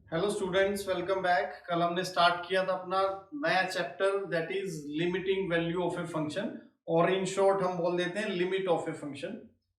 Hello students, welcome back. कल हमने start किया था अपना नया chapter that is limiting value of a function, और इन शॉर्ट हम बोल देते हैं लिमिट ऑफ ए फंक्शन।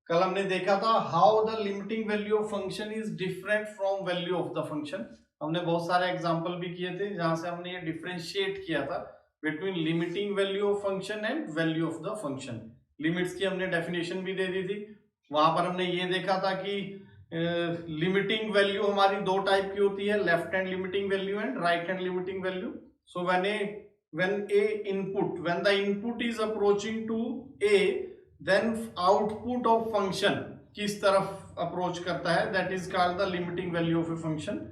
कल हमने देखा था how the limiting value of function is different from value of the function. हमने बहुत सारे एग्जांपल भी किए थे जहां से हमने ये डिफरेंशिएट किया था between limiting value of function and value of the function. Limits की हमने डेफिनेशन भी दे दी थी। वहां पर हमने ये देखा था कि लिमिटिंग वैल्यू हमारी दो टाइप की होती है, left hand limiting value and right hand limiting value. So when the input is approaching to a, then output of function किस तरफ अप्रोच करता है, that is called the limiting value of a function.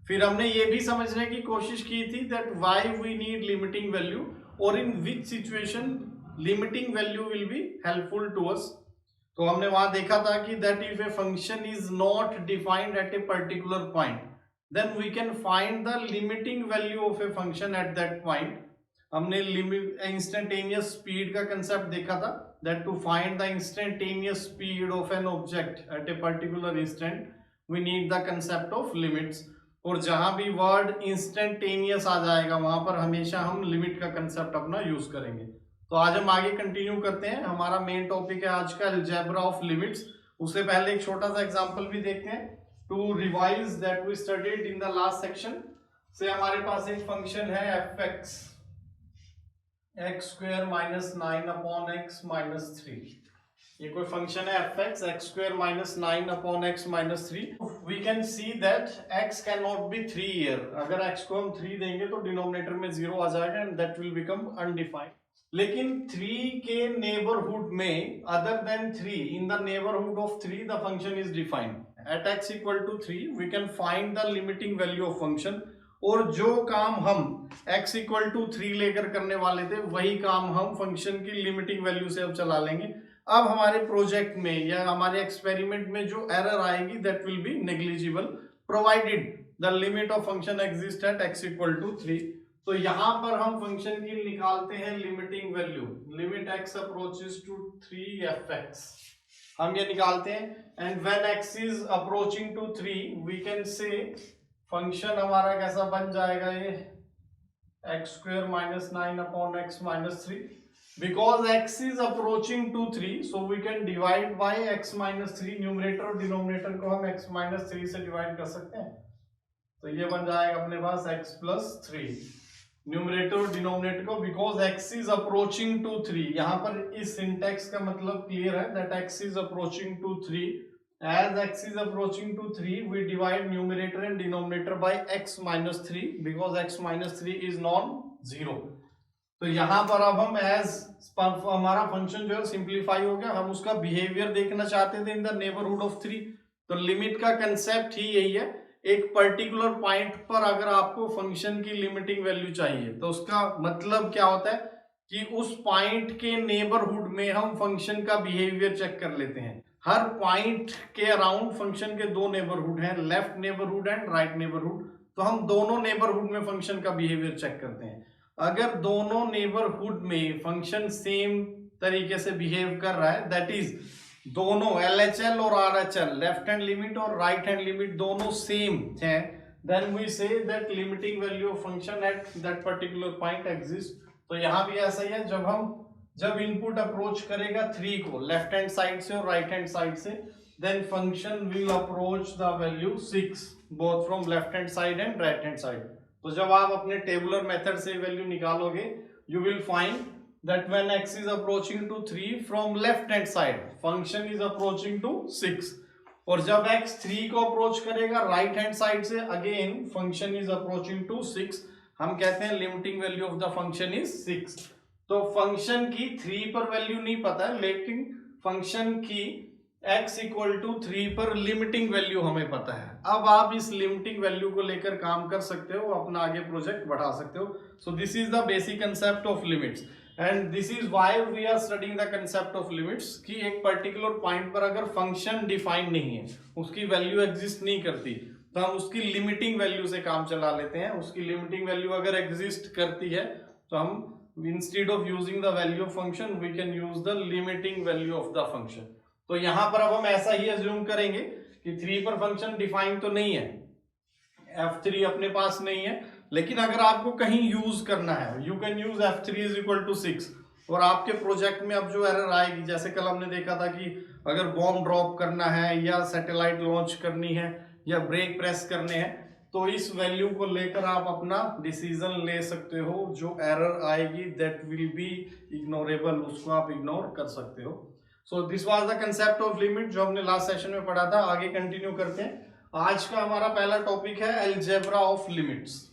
फिर हमने ये भी समझने की कोशिश की थी that why we need limiting value और in which situation limiting value will be helpful to us. तो हमने वहां देखा था कि that if a function is not defined at a particular point then we can find the limiting value of a function at that point. हमने limit instantaneous speed का concept देखा था, that to find the instantaneous speed of an object at a particular instant we need the concept of limits. और जहां भी word instantaneous आ जाएगा वहां पर हमेशा हम लिमिट का कंसेप्ट अपना यूज करेंगे। तो आज हम आगे कंटिन्यू करते हैं। हमारा मेन टॉपिक है आज का अलजेब्रा ऑफ लिमिट्स। उससे पहले एक छोटा सा एग्जांपल भी देखते हैं to revise that we studied in the last section. से हमारे पास एक फंक्शन है F X, X square minus 9 upon X minus 3। ये कोई फंक्शन है F X, X square minus 9 upon X minus 3। We can see that X can not be 3 हियर। अगर एक्स को हम 3 देंगे तो डिनोमिनेटर में 0 आ जाएगा and that will become undefined. लेकिन 3 के नेबरहुड में other than 3, in the neighbourhood of 3 the function is defined. At x equal to 3 we can find the limiting value of function. और जो काम हम x इक्वल टू 3 लेकर करने वाले थे वही काम हम फंक्शन की लिमिटिंग वैल्यू से अब चला लेंगे। अब हमारे प्रोजेक्ट में या हमारे एक्सपेरिमेंट में जो एरर आएगी that will be negligible provided the limit of function exist at x equal to 3। तो यहां पर हम फंक्शन की निकालते हैं limiting value, limit x approaches to 3f(x). हम ये निकालते हैं and when x is approaching to 3 we can say function हमारा कैसा बन जाएगा, ये X square minus 9 upon X minus 3। Because x is approaching to 3 so we can divide by x minus 3। Numerator और डिनोमिनेटर को हम x माइनस 3 से divide कर सकते हैं। तो ये बन जाएगा अपने पास x प्लस 3 न्यूमरेटर और डिनोमिनेटर को, because x is approaching to 3। यहां पर इस सिंटेक्स का मतलब क्लियर है that x is approaching to 3। As x is approaching to 3 we divide numerator and denominator by x minus 3 because x minus 3 is non zero. तो यहां पर अब हम एज हमारा फंक्शन जो है सिंप्लीफाई हो गया। हम उसका बिहेवियर देखना चाहते थे इन द नेबरहुड ऑफ 3। तो लिमिट का कंसेप्ट ही यही है, एक पर्टिकुलर पॉइंट पर अगर आपको फंक्शन की लिमिटिंग वैल्यू चाहिए तो उसका मतलब क्या होता है कि उस पॉइंट के नेबरहुड में हम फंक्शन का बिहेवियर चेक कर लेते हैं। हर पॉइंट के अराउंड फंक्शन के दो नेबरहुड हैं, left neighbourhood and right neighbourhood. तो हम दोनों नेबरहुड में फंक्शन का बिहेवियर चेक करते हैं। अगर दोनों नेबरहुड में फंक्शन सेम तरीके से बिहेव कर रहा है, दैट इज दोनों LHL और RHL, लेफ्ट हैंड लिमिट और राइट हैंड लिमिट दोनों सेम हैं, then we say that limiting value of function at that particular point exist. तो यहां भी ऐसा ही है, जब इनपुट अप्रोच करेगा 3 को लेफ्ट हैंड साइड से और राइट हैंड साइड से, then function will approach the value 6 both from left hand side and right hand side. तो जब आप अपने टेबुलर मेथड से वैल्यू निकालोगे you will find that when x is approaching to 3 from left hand side function is approaching to 6, और जब x 3 को approach करेगा राइट हैंड साइड से again function is approaching to 6। हम कहते हैं limiting value of the function is 6। तो function की 3 पर वैल्यू नहीं पता है, लेकिन फंक्शन की x इक्वल टू 3 पर लिमिटिंग वैल्यू हमें पता है। अब आप इस लिमिटिंग वैल्यू को लेकर काम कर सकते हो, अपना आगे प्रोजेक्ट बढ़ा सकते हो। So this is the basic concept of limits and this is why we are studying the concept of limits. कि एक पर्टिकुलर पॉइंट पर अगर फंक्शन डिफाइन नहीं है, उसकी वैल्यू एग्जिस्ट नहीं करती, तो हम उसकी लिमिटिंग वैल्यू से काम चला लेते हैं। उसकी लिमिटिंग वैल्यू अगर एग्जिस्ट करती है तो हम instead of using the value of function we can use the limiting value of the function. तो यहां पर अब हम ऐसा ही अज्यूम करेंगे कि 3 पर फंक्शन डिफाइन तो नहीं है, f3 अपने पास नहीं है, लेकिन अगर आपको कहीं यूज करना है, you can use f3 is equal to 6। और आपके प्रोजेक्ट में अब जो एरर आएगी, जैसे कल हमने देखा था कि अगर बॉम्ब ड्रॉप करना है या सैटेलाइट लॉन्च करनी है या ब्रेक प्रेस करने हैं, तो इस वैल्यू को लेकर आप अपना डिसीजन ले सकते हो। जो एरर आएगी दैट विल बी इग्नोरेबल, उसको आप इग्नोर कर सकते हो। So this was the concept of limit, जो हमने लास्ट सेशन में पढ़ा था। आगे कंटिन्यू करते हैं। आज का हमारा पहला टॉपिक है algebra of limits.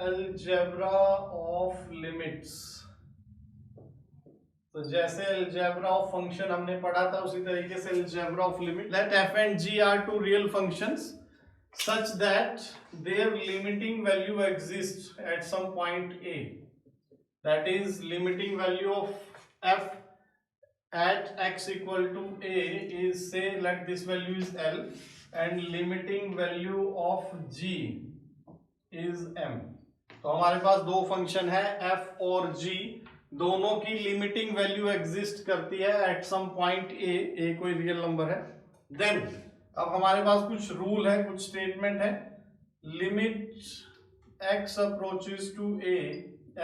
Algebra of limits, तो जैसे अलजेब्रा ऑफ फंक्शन हमने पढ़ा था, उसी तरीके से algebra of limit. Let f and g are two real functions such that their limiting value exists at some point a, that is limiting value of f at x equal to a is, say, let this value is L, and limiting value of g is m। तो हमारे पास दो function है f और g, दोनों की limiting value exist करती है at some point a कोई रियल नंबर है। देन अब हमारे पास कुछ रूल है, कुछ स्टेटमेंट है। Limit x approaches to a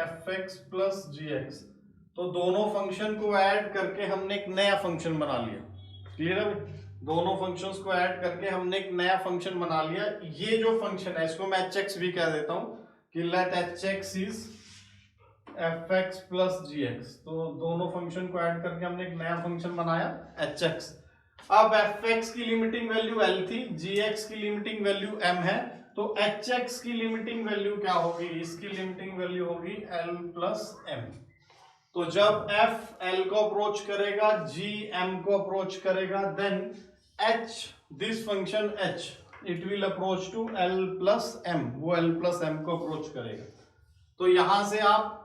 fx plus gx, तो दोनों फंक्शन को ऐड करके हमने एक नया फंक्शन बना लिया। क्लियर है? दोनों फंक्शंस को ऐड करके हमने एक नया फंक्शन बना लिया। ये जो फंक्शन है इसको मैं hx भी कह देता हूं कि let hx is fx plus gx, तो दोनों फंक्शन को ऐड करके हमने एक नया फंक्शन बनाया hx। अब fx की लिमिटिंग वैल्यू L थी, gx की लिमिटिंग वैल्यू m है, तो hx की लिमिटिंग वैल्यू क्या होगी? इसकी लिमिटिंग वैल्यू होगी L प्लस m। तो जब f L को अप्रोच करेगा, g m को अप्रोच करेगा, then h this function h it will approach to L plus m, वो L प्लस m को अप्रोच करेगा। तो यहां से आप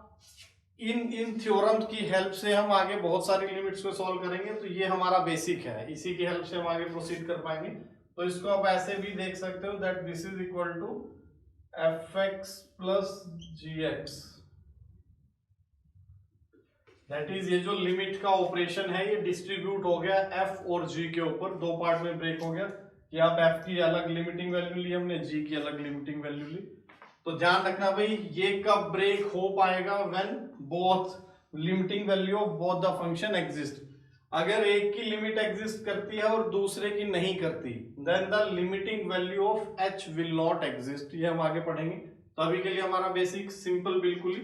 इन थ्योरम की हेल्प से हम आगे बहुत सारी लिमिट्स को सॉल्व करेंगे। तो ये हमारा बेसिक है, इसी की हेल्प से हम आगे प्रोसीड कर पाएंगे। तो इसको आप ऐसे भी देख सकते हो that this is equal to fx plus gx, that is ये जो लिमिट का ऑपरेशन है ये डिस्ट्रीब्यूट हो गया f और g के ऊपर, दो पार्ट में ब्रेक हो गया कि आप f की अलग लिमिटिंग वैल्यू ली हमने, g की अलग लिमिटिंग वैल्यू ली। तो ध्यान रखना भाई, ये कब ब्रेक हो पाएगा? When both limiting value of both the function exist. अगर एक की लिमिट एग्जिस्ट करती है और दूसरे की नहीं करती, then the limiting value of h will not exist. ये हम आगे पढ़ेंगे। तो अभी के लिए हमारा बेसिक सिंपल बिल्कुल ही,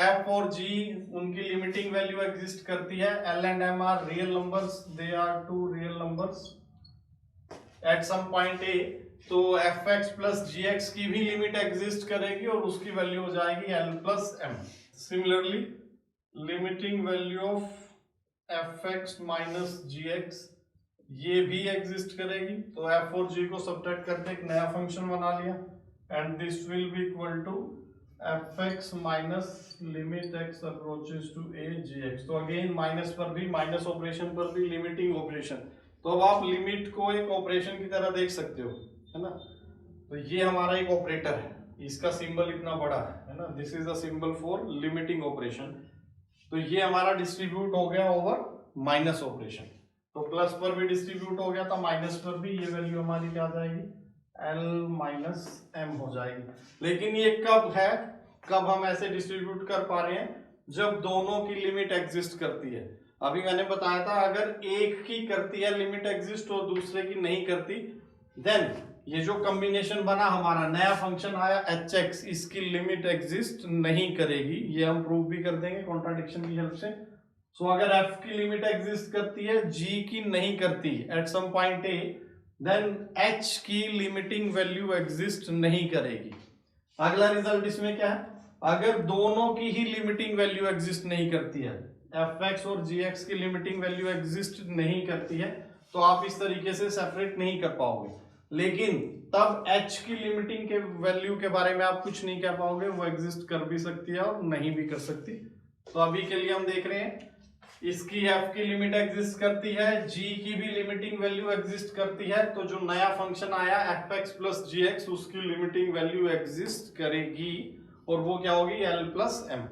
f और g उनकी लिमिटिंग वैल्यू एग्जिस्ट करती है। L and m are real numbers, they are two real numbers at some point a। तो fx प्लस gx की भी लिमिट एग्जिस्ट करेगी और उसकी वैल्यू हो जाएगी L plus m। Similarly limiting value of fx minus gx ये भी एग्जिस्ट करेगी। तो f और g को सब्ट्रैक्ट करके एक नया फंक्शन बना लिया, and this will be equal to fx minus limit x approaches to a gx। तो अगेन माइनस पर भी, माइनस ऑपरेशन पर भी लिमिटिंग ऑपरेशन। तो अब आप लिमिट को एक ऑपरेशन की तरह देख सकते हो, है ना। तो ये हमारा एक ऑपरेटर है, इसका सिंबल इतना बड़ा है ना, this is the symbol for limiting operation. तो ये हमारा डिस्ट्रीब्यूट हो गया ओवर माइनस ऑपरेशन। तो प्लस पर भी डिस्ट्रीब्यूट हो गया था, माइनस पर भी ये वैल्यू हमारी क्या आ जाएगी? L माइनस m हो जाएगी। लेकिन ये कब है, कब हम ऐसे डिस्ट्रीब्यूट कर पा रहे हैं? जब दोनों की लिमिट एग्जिस्ट करती है। अभी मैंने बताया था अगर एक की करती है लिमिट एग्जिस्ट और दूसरे की नहीं करती, देन ये जो कॉम्बिनेशन बना हमारा, नया फंक्शन आया hx, इसकी लिमिट एग्जिस्ट नहीं करेगी। ये हम प्रूव भी कर देंगे कॉन्ट्राडिक्शन की हेल्प से। सो अगर f की लिमिट एग्जिस्ट करती है, g की नहीं करती at some point a, then h की लिमिटिंग वैल्यू एग्जिस्ट नहीं करेगी। अगला रिजल्ट इसमें क्या है? अगर दोनों की ही लिमिटिंग वैल्यू एग्जिस्ट नहीं करती है, fx और gx की लिमिटिंग वैल्यू एग्जिस्ट नहीं करती है, तो आप इस तरीके से सेपरेट नहीं कर पाओगे। लेकिन तब h की लिमिटिंग के वैल्यू के बारे में आप कुछ नहीं कह पाओगे, वो एग्जिस्ट कर भी सकती है और नहीं भी कर सकती। तो अभी के लिए हम देख रहे हैं इसकी f की लिमिट एग्जिस्ट करती है, g की भी लिमिटिंग वैल्यू एग्जिस्ट करती है। तो जो नया फंक्शन आया fx प्लस gx, उसकी लिमिटिंग वैल्यू एग्जिस्ट करेगी और वो क्या होगी एल प्लस एम।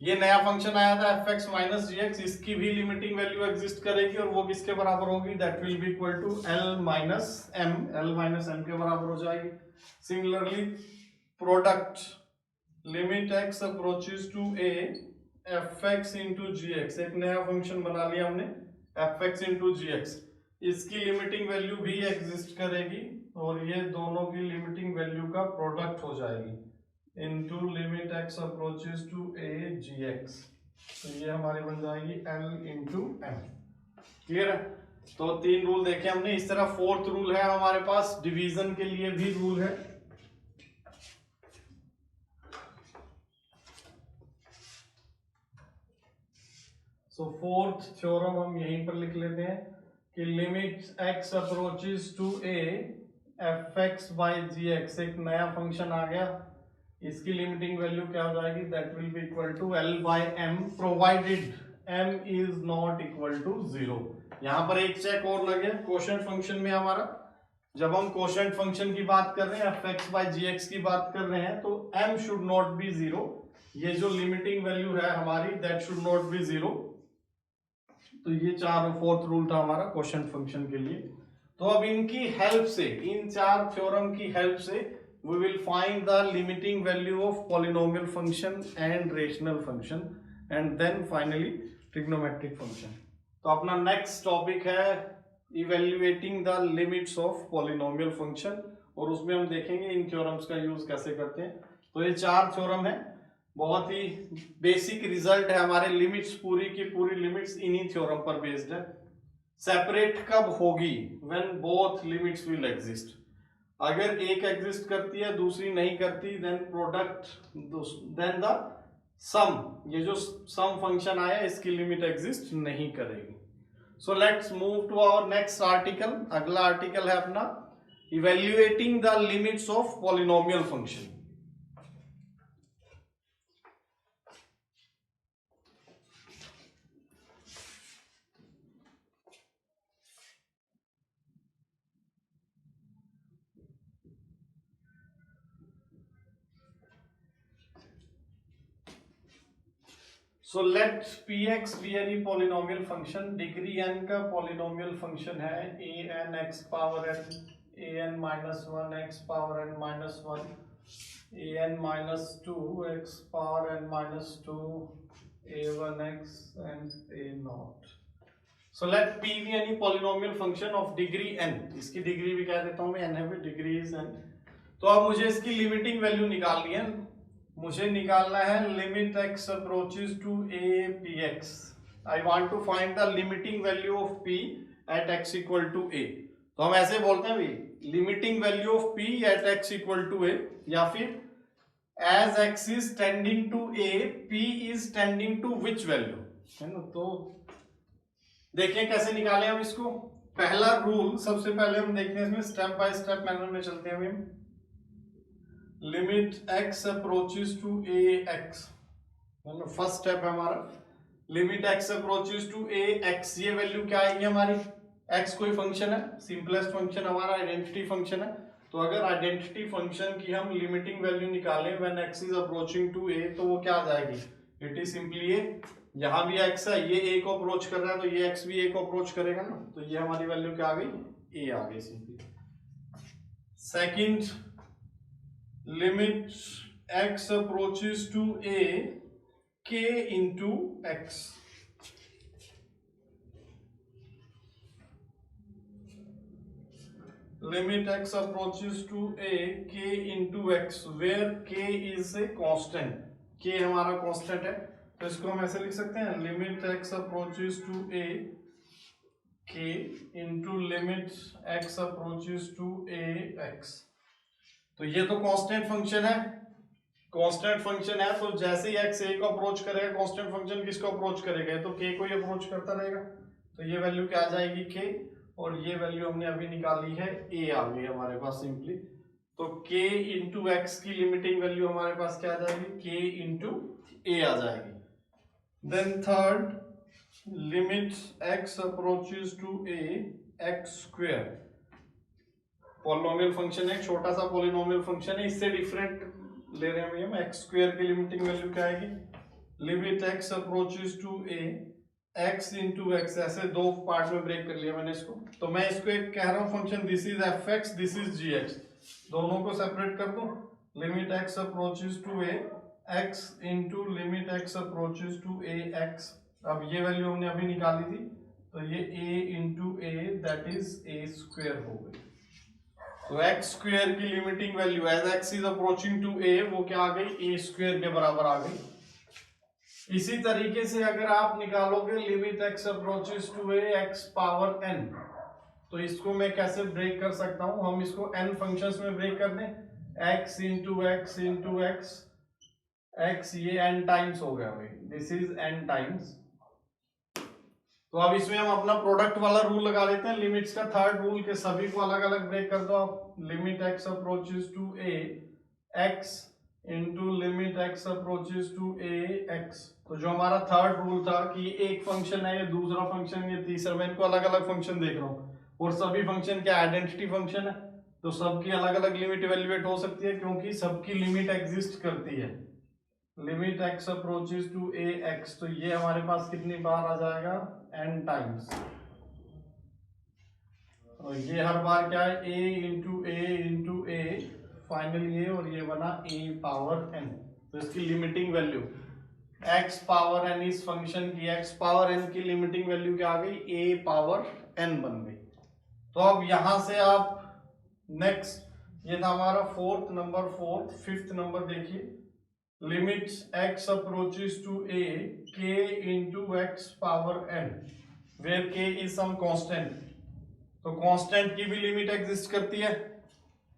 ये नया फंक्शन आया था एफ एक्स माइनस जी एक्स, इसकी भी लिमिटिंग वैल्यू एग्जिस्ट करेगी और वो किसके बराबर होगी, that will be equal to L minus M, L minus M के बराबर हो जाएगी। Similarly product limit x approaches to a f x into g x, एक नया फंक्शन बना लिया हमने f x into g x, इसकी लिमिटिंग वैल्यू भी एग्जिस्ट करेगी और ये दोनों की लिमिटिंग वैल्यू का प्रोडक्ट हो जाएगी into limit x approaches to a g x, तो ये हमारी बन जाएगी एल इंटू एम। क्लियर है? तो तीन रूल देखे हमने। इस तरह फोर्थ रूल है हमारे पास, डिवीजन के लिए भी रूल है। सो फोर्थ थ्योरम हम यहीं पर लिख लेते हैं कि limit x approaches to a f x by g x, एक नया फंक्शन आ गया, इसकी लिमिटिंग वैल्यू क्या हो जाएगी, that will be equal to L by M provided M is not equal to 0। यहां पर एक चेक और लगे कोशेंट फंक्शन में हमारा, जब हम कोशेंट फंक्शन की बात कर रहे हैं f x by g x की बात कर रहे हैं तो एम शुड नॉट बी 0, ये जो लिमिटिंग वैल्यू है हमारी दैट शुड नॉट बी 0। तो ये फोर्थ रूल था हमारा कोशेंट फंक्शन के लिए। तो अब इनकी हेल्प से, इन चार थ्योरम की हेल्प से we will find the limiting value of polynomial function and rational function and then finally trigonometric function। तो अपना नेक्स्ट टॉपिक है evaluating the limits of polynomial function और उसमें हम देखेंगे इन थ्योरम्स का यूज कैसे करते हैं। तो ये चार थ्योरम है, बहुत ही बेसिक रिजल्ट है हमारे, लिमिट्स पूरी की पूरी लिमिट्स इन्हीं थ्योरम पर बेस्ड है। सेपरेट कब होगी, when both limits will exist, अगर एक एग्जिस्ट करती है दूसरी नहीं करती देन प्रोडक्ट, देन द सम, ये जो सम फंक्शन आया इसकी लिमिट एग्जिस्ट नहीं करेगी। So let's move to our next article. अगला आर्टिकल है अपना evaluating the limits of polynomial function. So let px be any polynomial function, degree n का polynomial function है a n x power n, a n minus 1 x power n minus 1, a n minus 2 x power n minus 2, a 1 x and a naught। So let p be any polynomial function of degree n, इसकी degree भी कह देता हूं मैं, n है भी, degree is n। तो अब मुझे इसकी लिमिटिंग वैल्यू निकालनी है, मुझे निकालना है limit x approaches to a p x। I want to find the limiting value of p at x equal to a। तो हम ऐसे बोलते हैं भाई limiting value of p at x equal to a, या फिर as x is tending to a p is tending to which value, है ना। तो देखिए कैसे निकालें हम इसको। पहला रूल सबसे पहले हम देखते हैं, इसमें स्टेप बाय स्टेप मैनर में चलते हैं हम। Limit x approaches to a x, first step है हमारा, limit x approaches to a x, ये वैल्यू क्या आएगी हमारी, x कोई फंक्शन है, सिंपलेस्ट फंक्शन हमारा आइडेंटिटी फंक्शन है। तो अगर आइडेंटिटी फंक्शन की हम लिमिटिंग वैल्यू निकालें when x is approaching to a, तो वो क्या आ जाएगी, इट इज सिंपली a। यहां भी x है, ये a को अप्रोच कर रहा है तो ये x भी a को अप्रोच करेगा ना, तो ये हमारी वैल्यू क्या आ गई, a आ गई simply. Second, limit x approaches to a k into x, limit x approaches to a k into x where k is a constant, k हमारा कांस्टेंट है, तो इसको हम ऐसे लिख सकते हैं limit x approaches to a k into limit x approaches to a x। तो ये तो कांस्टेंट फंक्शन है, कांस्टेंट फंक्शन है, तो जैसे ही x a को अप्रोच करेगा कांस्टेंट फंक्शन किसको अप्रोच करेगा, तो k को ही अप्रोच करता रहेगा, तो ये वैल्यू क्या आ जाएगी k, और ये वैल्यू हमने अभी निकाली है a आ गई हमारे पास सिंपली। तो k इंटू एक्स की लिमिटिंग वैल्यू हमारे पास क्या आ जाएगी, k इंटू a आ जाएगी। Then third, limit x approaches to a x square, polynomial function है, छोटा सा पॉलिनोमियल फंक्शन है, इससे डिफरेंट ले रहे हैं भैया हम, एक्स स्क्वायर की लिमिटिंग वैल्यू क्या आएगी, limit x approaches to a x into x, ऐसे दो पार्ट में ब्रेक कर लिया मैंने इसको। तो मैं इसको एक कह रहा हूँ function this is f x, this is g x, दोनों को सेपरेट कर दो। Limit x approaches to a x into limit x approaches to a x. अब ये वैल्यू हमने अभी निकाली थी, तो ये a into A that is A square हो गई। तो एक्स स्क्वेयर की limiting value as X is approaching to A, वो क्या आ गई, ए स्क्वेयर के बराबर आ गई। इसी तरीके से अगर आप निकालोगे limit x approaches to a x power N, तो इसको मैं कैसे ब्रेक कर सकता हूं, हम इसको एन फंक्शंस में ब्रेक कर दें, x into x into x, x ये एन टाइम्स हो गया भाई, दिस इज एन टाइम्स। तो अब इसमें हम अपना प्रोडक्ट वाला रूल लगा लेते हैं, लिमिट्स का थर्ड रूल के सभी को अलग अलग ब्रेक कर दो आप। Limit x approaches to a x into limit x approaches to a x. तो जो हमारा थर्ड रूल था कि एक फंक्शन है, ये दूसरा फंक्शन, ये तीसरा, मैं इनको अलग अलग फंक्शन देख रहा हूँ और सभी फंक्शन के आइडेंटिटी फंक्शन है, तो सबकी अलग अलग लिमिट इवेल्युएट हो सकती है क्योंकि सबकी लिमिट एग्जिस्ट करती है। Limit x approaches to a x, तो ये हमारे पास कितनी बार आ जाएगा, n टाइम्स। और ये हर बार क्या है, a इंटू ए फाइनल ये, और ये बना a पावर n। तो इसकी limiting value x power n, इस फंक्शन की x पावर n की लिमिटिंग वैल्यू क्या आ गई, a पावर n बन गई। तो अब यहां से आप नेक्स्ट, ये था हमारा फोर्थ नंबर, फिफ्थ नंबर देखिए, limit x approaches to a k into x power n where k is some constant. तो कांस्टेंट की भी लिमिट एग्जिस्ट करती है,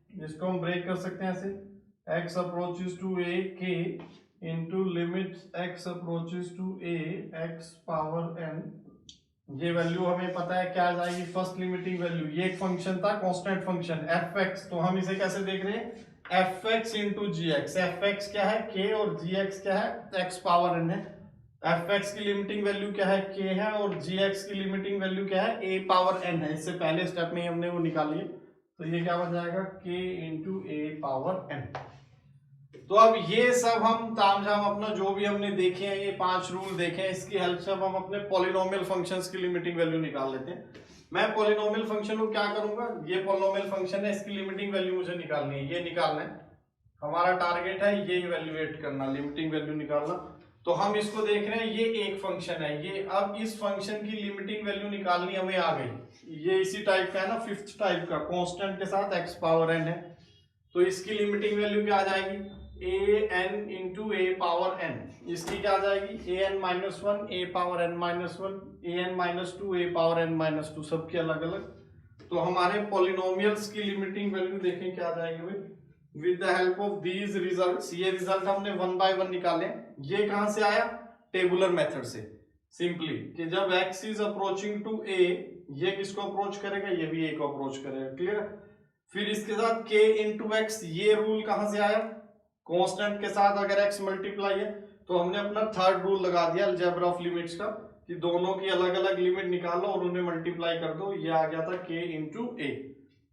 जिसको हम ब्रेक कर सकते हैं ऐसे, x approaches to a k into limit x approaches to a x power n। ये वैल्यू हमें पता है क्या आ जाएगी, फर्स्ट लिमिटिंग वैल्यू, ये एक फंक्शन था कांस्टेंट फंक्शन एफ एक्स, तो हम इसे कैसे देख रहे हैं, f x into g x. F x क्या है, के, और जी एक्स क्या है, एक्स पावर एन है। एफ एक्स की लिमिटिंग वैल्यू क्या है, के है, और जी एक्स की लिमिटिंग वैल्यू क्या है, ए पावर एन है। इससे पहले स्टेप में हमने वो निकाली है, तो ये क्या बन जाएगा, के इंटू ए पावर एन। तो अब ये सब हम तामझाम अपना जो भी हमने देखे हैं, ये 5 रूल देखे हैं, इसकी हेल्प से हम अपने पॉलिनोमियल फंक्शंस की लिमिटिंग वैल्यू निकाल लेते हैं। मैं पॉलिनोमियल फंक्शन को क्या करूंगा, ये पॉलिनोमियल फंक्शन है, इसकी लिमिटिंग वैल्यू मुझे निकालनी है, ये निकालना है हमारा टारगेट है, ये इवैल्यूएट करना, लिमिटिंग वैल्यू निकालना। तो हम इसको देख रहे हैं, ये एक फंक्शन है ये, अब इस फंक्शन की लिमिटिंग वैल्यू निकालनी हमें आ गई। ये इसी टाइप का है ना, फिफ्थ टाइप का, कांस्टेंट के साथ एक्स पावर एन है, तो इसकी लिमिटिंग वैल्यू क्या आ जाएगी, A N into A power N. इसकी क्या आ जाएगी, A N minus one, A power N minus one, A N minus two, A power N minus two, सबके अलग अलग। तो हमारे पॉलिनोमियल्स की लिमिटिंग वैल्यू देखें क्या आ जाएगी भाई, with the help of these results. ये रिजल्ट हमने 1 बाय 1 निकाले। ये कहां से आया, टेबुलर मेथड से, सिंपली कि जब x is approaching to a, ये किसको अप्रोच करेगा, ये भी a को अप्रोच करेगा, क्लियर। फिर इसके साथ k इंटू एक्स, ये रूल कहां से आया, कांस्टेंट के साथ अगर x मल्टीप्लाई है, तो हमने अपना थर्ड रूल लगा दिया अलजेब्रा ऑफ लिमिट्स का, कि दोनों की अलग अलग लिमिट निकालो और उन्हें मल्टीप्लाई कर दो, ये आ गया था k इंटू ए।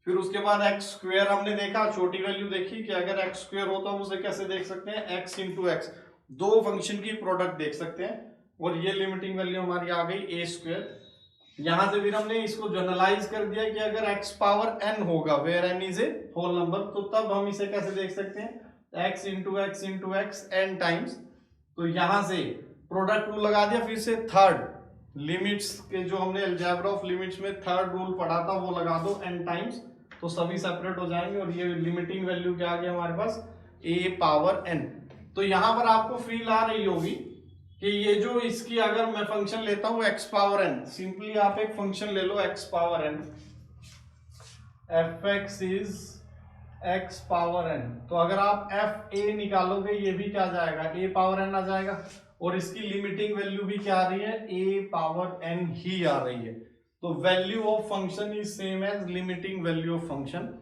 फिर उसके बाद एक्स स्क्वायर हमने देखा, छोटी वैल्यू देखी कि अगर एक्स स्क्वायर हो तो हम उसे कैसे देख सकते हैं, एक्स इंटू एक्स, दो फंक्शन की प्रोडक्ट देख सकते हैं, और ये लिमिटिंग वैल्यू हमारी आ गई ए स्क्वायर। यहां से फिर हमने इसको जनरलाइज कर दिया कि अगर एक्स पावर एन होगा, where n is a whole number, तो तब हम इसे कैसे देख सकते हैं, x into x n times. तो यहां से प्रोडक्ट रूल लगा दिया, फिर से थर्ड लिमिट्स के जो हमने अलजेब्रा ऑफ लिमिट्स में थर्ड रूल पढ़ा था वो लगा दो एन टाइम्स, तो सभी सेपरेट हो जाएंगे, और ये लिमिटिंग वैल्यू क्या आ गया हमारे पास, ए पावर एन। तो यहां पर आपको फील आ रही होगी कि ये जो इसकी अगर मैं फंक्शन लेता हूं एक्स पावर एन, सिंपली आप एक फंक्शन ले लो X power N, F X is X power N. तो अगर आप एफ ए निकालोगे, ये भी क्या आ जाएगा, ए पावर एन आ जाएगा, और इसकी लिमिटिंग वैल्यू भी क्या आ रही है, ए पावर एन ही आ रही है। तो value of function is same as limiting value of function.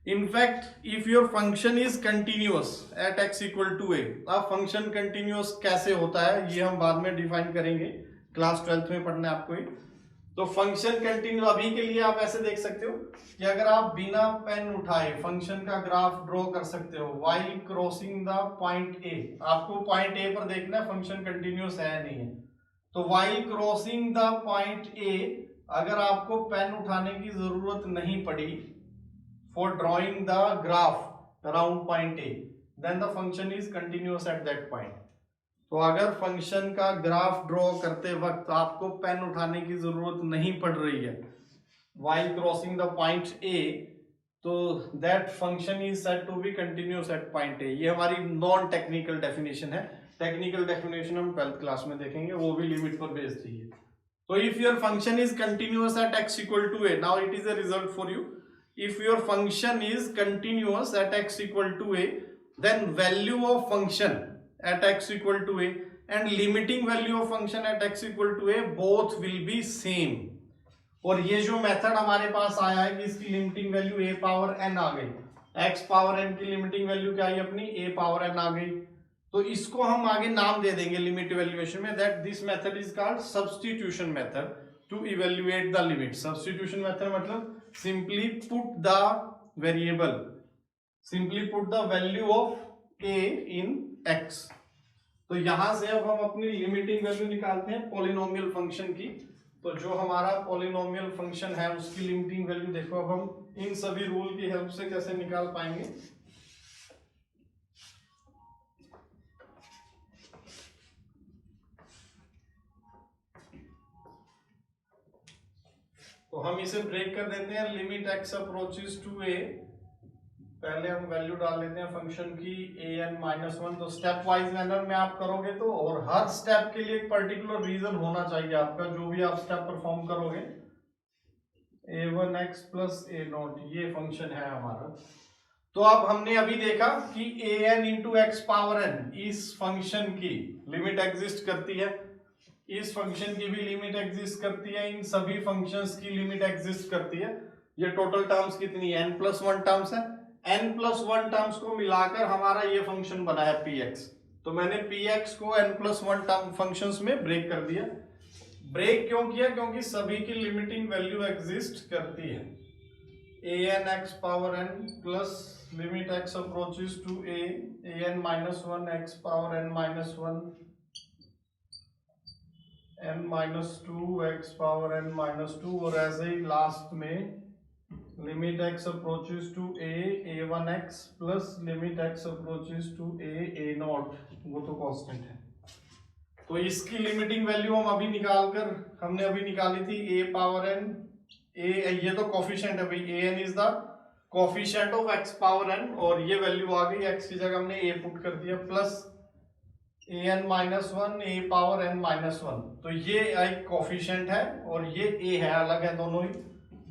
In fact, if your function is continuous at x equal to a, अब फंक्शन कंटिन्यूअस कैसे होता है ये हम बाद में डिफाइन करेंगे, क्लास 12th में पढ़ना है आपको। तो फंक्शन कंटिन्यू अभी के लिए आप ऐसे देख सकते हो कि अगर आप बिना पेन उठाए फंक्शन का ग्राफ ड्रॉ कर सकते हो व्हाइल क्रॉसिंग द पॉइंट ए। आपको पॉइंट ए पर देखना है फंक्शन कंटिन्यूअस है नहीं है। तो while crossing the point a अगर आपको पेन उठाने की जरूरत नहीं पड़ी for drawing the graph around point a, then the function is continuous at that point. तो अगर फंक्शन का ग्राफ ड्रॉ करते वक्त आपको पेन उठाने की जरूरत नहीं पड़ रही है while crossing the point A, तो that function is said to be continuous at point A. ये हमारी नॉन टेक्निकल डेफिनेशन है। टेक्निकल डेफिनेशन हम 12th क्लास में देखेंगे, वो भी लिमिट पर बेस्ड है। तो if your function is continuous at x equal to a, now it is a result for you. If your function is continuous at x equal to a, then value of function at x equal to a and limiting value of function at x equal to a both will be same। और ये जो method हमारे पास आया है कि इसकी limiting value a power n आ गई, x power n की लिमिटिंग वैल्यू क्या आई अपनी a पावर n आ गई, तो इसको हम आगे नाम दे देंगे लिमिट इवैल्यूएशन में, that this method is called substitution method to evaluate the limit. Substitution method मतलब simply put the variable, simply put the value of a in x। तो यहां से अब हम अपनी लिमिटिंग वैल्यू निकालते हैं पॉलिनोमियल फंक्शन की। तो जो हमारा पॉलिनोमियल फंक्शन है उसकी लिमिटिंग वैल्यू देखो अब हम इन सभी रूल की हेल्प से कैसे निकाल पाएंगे। तो हम इसे ब्रेक कर देते हैं, limit x approaches to a, पहले हम वैल्यू डाल लेते हैं फंक्शन की an-1। तो स्टेप वाइज मैनर में आप करोगे तो, और हर स्टेप के लिए एक पर्टिकुलर रीजन होना चाहिए आपका, जो भी आप स्टेप परफॉर्म करोगे। a1x प्लस a0 ये फंक्शन है हमारा। तो अब हमने अभी देखा कि an into x power n इस फंक्शन की लिमिट एग्जिस्ट करती है, इस फंक्शन की भी लिमिट एग्जिस्ट करती है, इन सभी फंक्शंस की लिमिट एग्जिस्ट करती है। ये टोटल टर्म्स कितनी है, n+1 टर्म्स है। n+1 टर्म्स को मिलाकर हमारा ये फंक्शन बना है px। तो मैंने px को n+1 टर्म फंक्शंस में ब्रेक कर दिया। ब्रेक क्यों किया, क्योंकि सभी की लिमिटिंग वैल्यू एग्जिस्ट करती है। an(x power n plus limit x approaches to a an-1 x power n-1 n-2 x power n-2, और ऐसे ही लास्ट में limit x approaches to a a1x plus limit x approaches to a a0, वो तो constant है। तो इसकी limiting value हम अभी हमने अभी निकाली थी a पावर n, ये तो कोफिशिएंट है भाई, an is the coefficient of x power n, और ये वैल्यू आ गई, x की जगह हमने a पुट कर दिया, plus an-1 a power n-1। तो ये एक कोफिशिएंट है और ये a है, अलग है दोनों ही,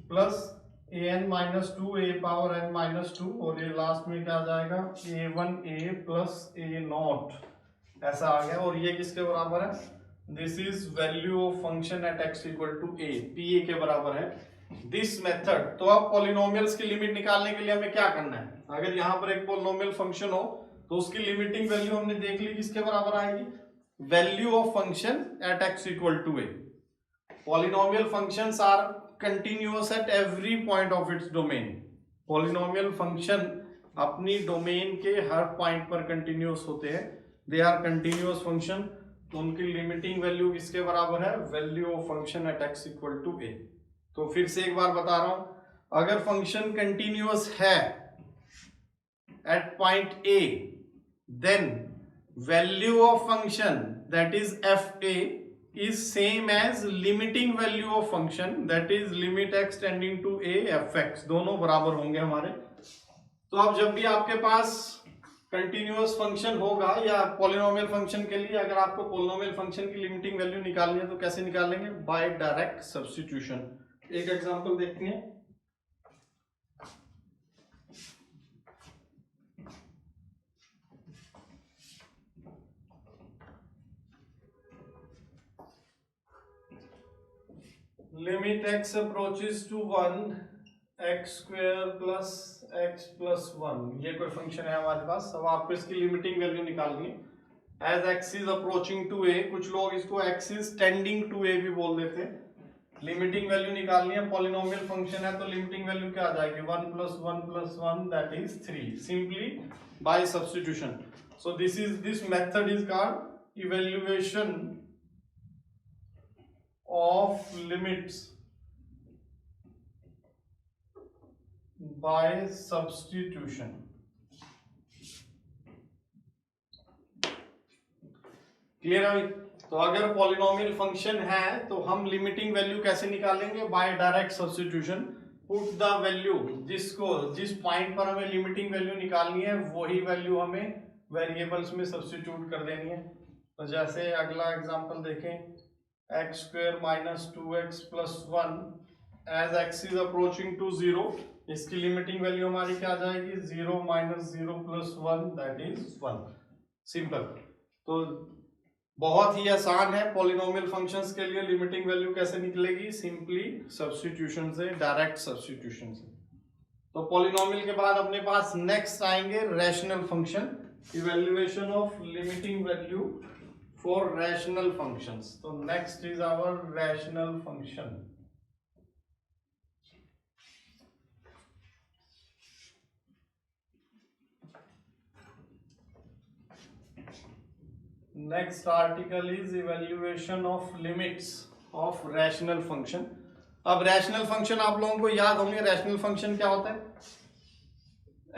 plus an-2 a power n-2, और ये लास्ट में क्या आ जाएगा a1a प्लस a0, ऐसा आ गया। और ये किसके बराबर है, this is value of function at x equal to a, pa के बराबर है दिस मेथड। तो अब पॉलिनोमियल्स की लिमिट निकालने के लिए हमें क्या करना है, अगर यहाँ पर एक पॉलिनोमियल फंक्शन हो तो उसकी लिमिटिंग वैल्यू हमने देख ली किसके बराबर आएगी, value of function at x equal to a। Polynomial functions are continuous at every point of its domain. Polynomial function अपनी डोमेन के हर पॉइंट पर कंटिन्यूअस होते हैं, दे आर कंटिन्यूअस फंक्शन। तो उनकी लिमिटिंग वैल्यू किसके बराबर है, value of function at x equal to a। तो फिर से एक बार बता रहा हूं, अगर फंक्शन कंटिन्यूअस है at point a, then value of function that is fa is same as limiting value of function that is limit x tending to a fx, दोनों बराबर होंगे हमारे। तो अब जब भी आपके पास कंटिन्यूअस फंक्शन होगा या पॉलिनोमियल फंक्शन के लिए अगर आपको पॉलिनोमियल फंक्शन की लिमिटिंग वैल्यू निकालनी है तो कैसे निकालेंगे, बाय डायरेक्ट सब्स्टिट्यूशन। एक एग्जांपल देखते हैं। Limit x approaches to 1 x square plus x plus 1, ये कोई फंक्शन है हमारे पास। अब आपको इसकी लिमिटिंग वैल्यू निकालनी है। As x is approaching to a, कुछ लोग इसको x is tending to a भी बोल देते हैं। लिमिटिंग वैल्यू निकालनी है, पॉलिनोमियल फंक्शन है तो लिमिटिंग वैल्यू क्या आ जाएगी 1 + 1 + 1 that is 3 simply by substitution. So this method is called evaluation of limits by substitution. Clear है? तो अगर पॉलिनोमियल फंक्शन है तो हम लिमिटिंग वैल्यू कैसे निकालेंगे? By direct substitution. Put the value, जिस पॉइंट पर हमें लिमिटिंग वैल्यू निकालनी है वही वैल्यू हमें वेरिएबल्स में सब्स्टिट्यूट कर देनी है. तो जैसे अगला एग्जांपल देखें, x² - 2x + 1 as x is approaching to 0. इसकी लिमिटिंग वैल्यू हमारी क्या आ जाएगी? 0 - 0 + 1 दैट इज 1. सिंपल. तो बहुत ही आसान है. पॉलिनोमियल फंक्शंस के लिए लिमिटिंग वैल्यू कैसे निकलेगी? सिंपली सब्स्टिट्यूशन से, डायरेक्ट सब्स्टिट्यूशन से. तो पॉलिनोमियल के बाद अपने पास नेक्स्ट आएंगे rational function. Evaluation of limiting value for rational functions. तो next is our rational function. Next article is evaluation of limits of rational function. अब रैशनल फंक्शन आप लोगों को याद होंगे. रैशनल फंक्शन क्या होता है?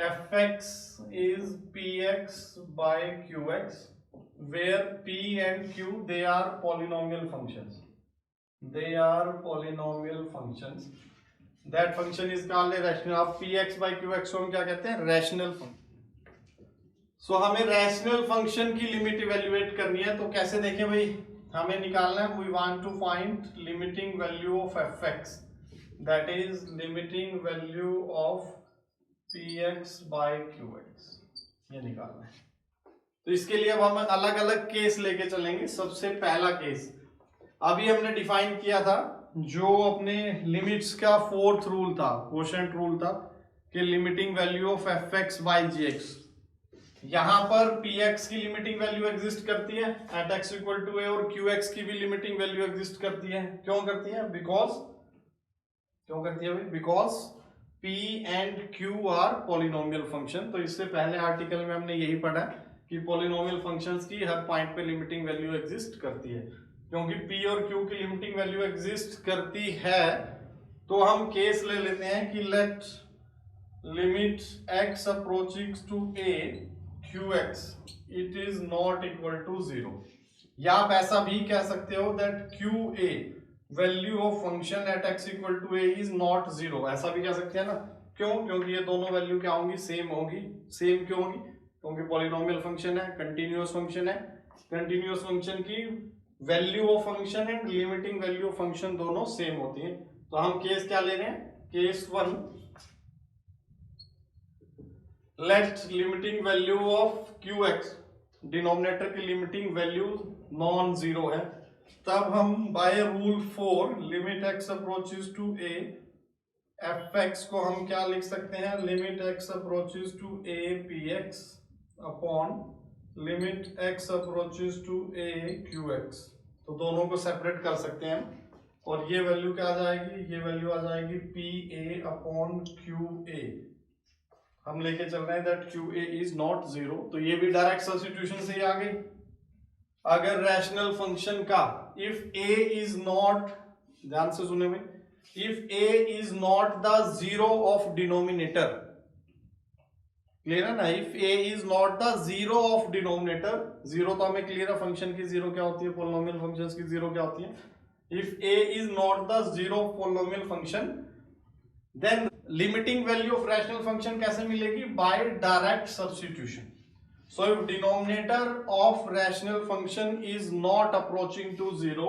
fx is px by qx where p and q they are polynomial functions. They are polynomial functions. That function is called a rational. अब px by qx को हम क्या कहते हैं? Rational function. सो हमें रैशनल फंक्शन की limit evaluate करनी है. तो कैसे देखें भाई? हमें निकालना है, we want to find limiting value of fx, that is limiting value of px by qx. ये निकालना है. तो इसके लिए अब हम अलग अलग केस लेके चलेंगे. सबसे पहला केस अभी हमने डिफाइन किया था, जो अपने लिमिट्स का फोर्थ रूल था, क्वोशंट रूल था, कि limiting value of fx by gx. यहां पर px की लिमिटिंग वैल्यू एग्जिस्ट करती है at x equal to a, और qx की भी लिमिटिंग वैल्यू एग्जिस्ट करती है. क्यों करती है? क्यों करती है भाई? Because p and q are polynomial function. तो इससे पहले आर्टिकल में हमने यही पढ़ा कि पॉलिनोमियल फंक्शंस की हर पॉइंट पे लिमिटिंग वैल्यू एग्जिस्ट करती है. क्योंकि p और q की लिमिटिंग वैल्यू एग्जिस्ट करती है तो हम केस ले लेते हैं कि let limit x approaching to a qx it is not equal to 0. या आप ऐसा भी कह सकते हो that qa value of function at x equal to a is not 0. ऐसा भी कह सकते हैं ना. क्यों? क्योंकि ये दोनों वैल्यू क्या होंगी? सेम होगी. सेम क्यों होगी? क्योंकि पॉलिनोमियल फंक्शन है, कंटिन्यूअस फंक्शन है. कंटिन्यूअस फंक्शन की value of function and limiting value of function दोनों सेम होती है. तो हम केस क्या ले रहे हैं? Case 1, let limiting value of qx, denominator की लिमिटिंग वैल्यू नॉन जीरो है. तब हम by rule 4 limit x approaches to a, fx को हम क्या लिख सकते हैं? Limit x approaches to a px upon limit x approaches to a qx. तो दोनों को सेपरेट कर सकते हैं हम. और ये वैल्यू क्या आ जाएगी? ये वैल्यू आ जाएगी pa अपॉन qa. हम लेके चल रहे हैं दैट qa इज नॉट 0. तो ये भी डायरेक्ट सब्स्टिट्यूशन से ही आ गई. अगर रैशनल फंक्शन का इफ a इज नॉट, ध्यान से सुने भाई, if a is not the zero of denominator, clear है ना? If a is not the zero of denominator, zero तो हमें क्लियर है फंक्शन की जीरो क्या होती है, पॉलिनोमियल फंक्शंस की जीरो क्या होती है. If a is not the zero of polynomial function, then limiting value of rational function कैसे मिलेगी? By direct substitution. So if denominator of rational function is not approaching to 0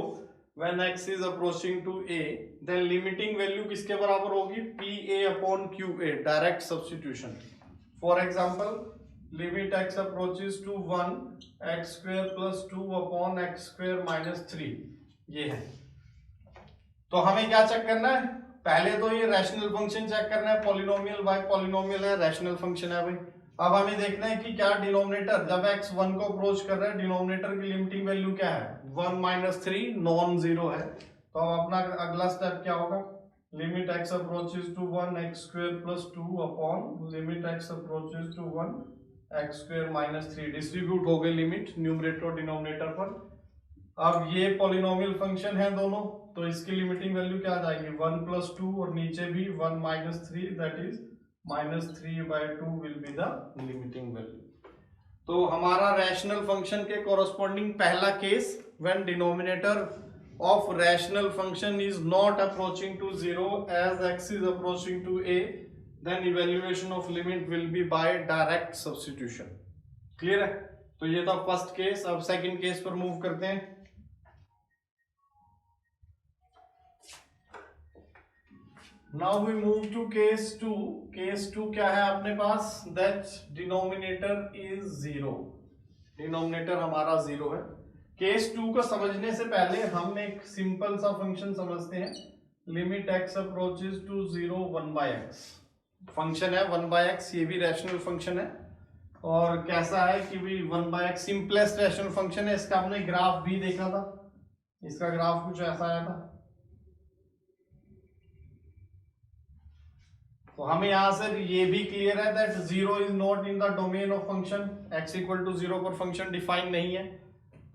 when x is approaching to a, then limiting value किसके बराबर होगी? pa upon qa, direct substitution. For example, limit x approaches to 1 x² + 2 upon x² - 3. ये है. तो हमें क्या check करना है? पहले तो ये रैशनल फंक्शन चेक करना है. पॉलिनोमियल बाय पॉलिनोमियल है, रैशनल फंक्शन है भाई. अब हमें देखना है कि क्या डिनोमिनेटर, जब x 1 को अप्रोच कर रहा है, डिनोमिनेटर की लिमिटिंग वैल्यू क्या है? 1 - 3 नॉन जीरो है. तो अब अपना अगला स्टेप क्या होगा, limit x approaches to 1 x square plus 2 upon limit x approaches to 1 x square minus 3। Distribute हो गई लिमिट न्यूमरेटर और डिनोमिनेटर पर। अब ये पॉलिनोमियल फंक्शन है दोनों, तो इसकी लिमिटिंग वैल्यू क्या आ जाएगी 1 प्लस 2 और नीचे भी 1 minus 3 that is minus 3/2 will be the limiting value. तो हमारा रैशनल फंक्शन के कोरस्पॉन्डिंग पहला case, when denominator of rational function is not approaching to 0 as x is approaching to a, then evaluation of limit will be by direct substitution। Clear है? तो ये था first case. अब second case पर move करते हैं। Now we move to case 2। Case 2 क्या है अपने पास, that denominator is 0, डिनोमिनेटर हमारा 0 है। केस 2 को समझने से पहले हम एक सिंपल सा फंक्शन समझते हैं, limit x approaches to 0 1/x। Function है 1/x, ये भी रैशनल फंक्शन है। और कैसा है कि भी 1/x सिंपलेस्ट रैशनल फंक्शन है। इसका हमने ग्राफ भी देखा था, इसका ग्राफ कुछ ऐसा आया था। तो हमें यहां से ये भी क्लियर है that 0 is not in the domain of function, x equal to 0 पर फंक्शन डिफाइन नहीं है।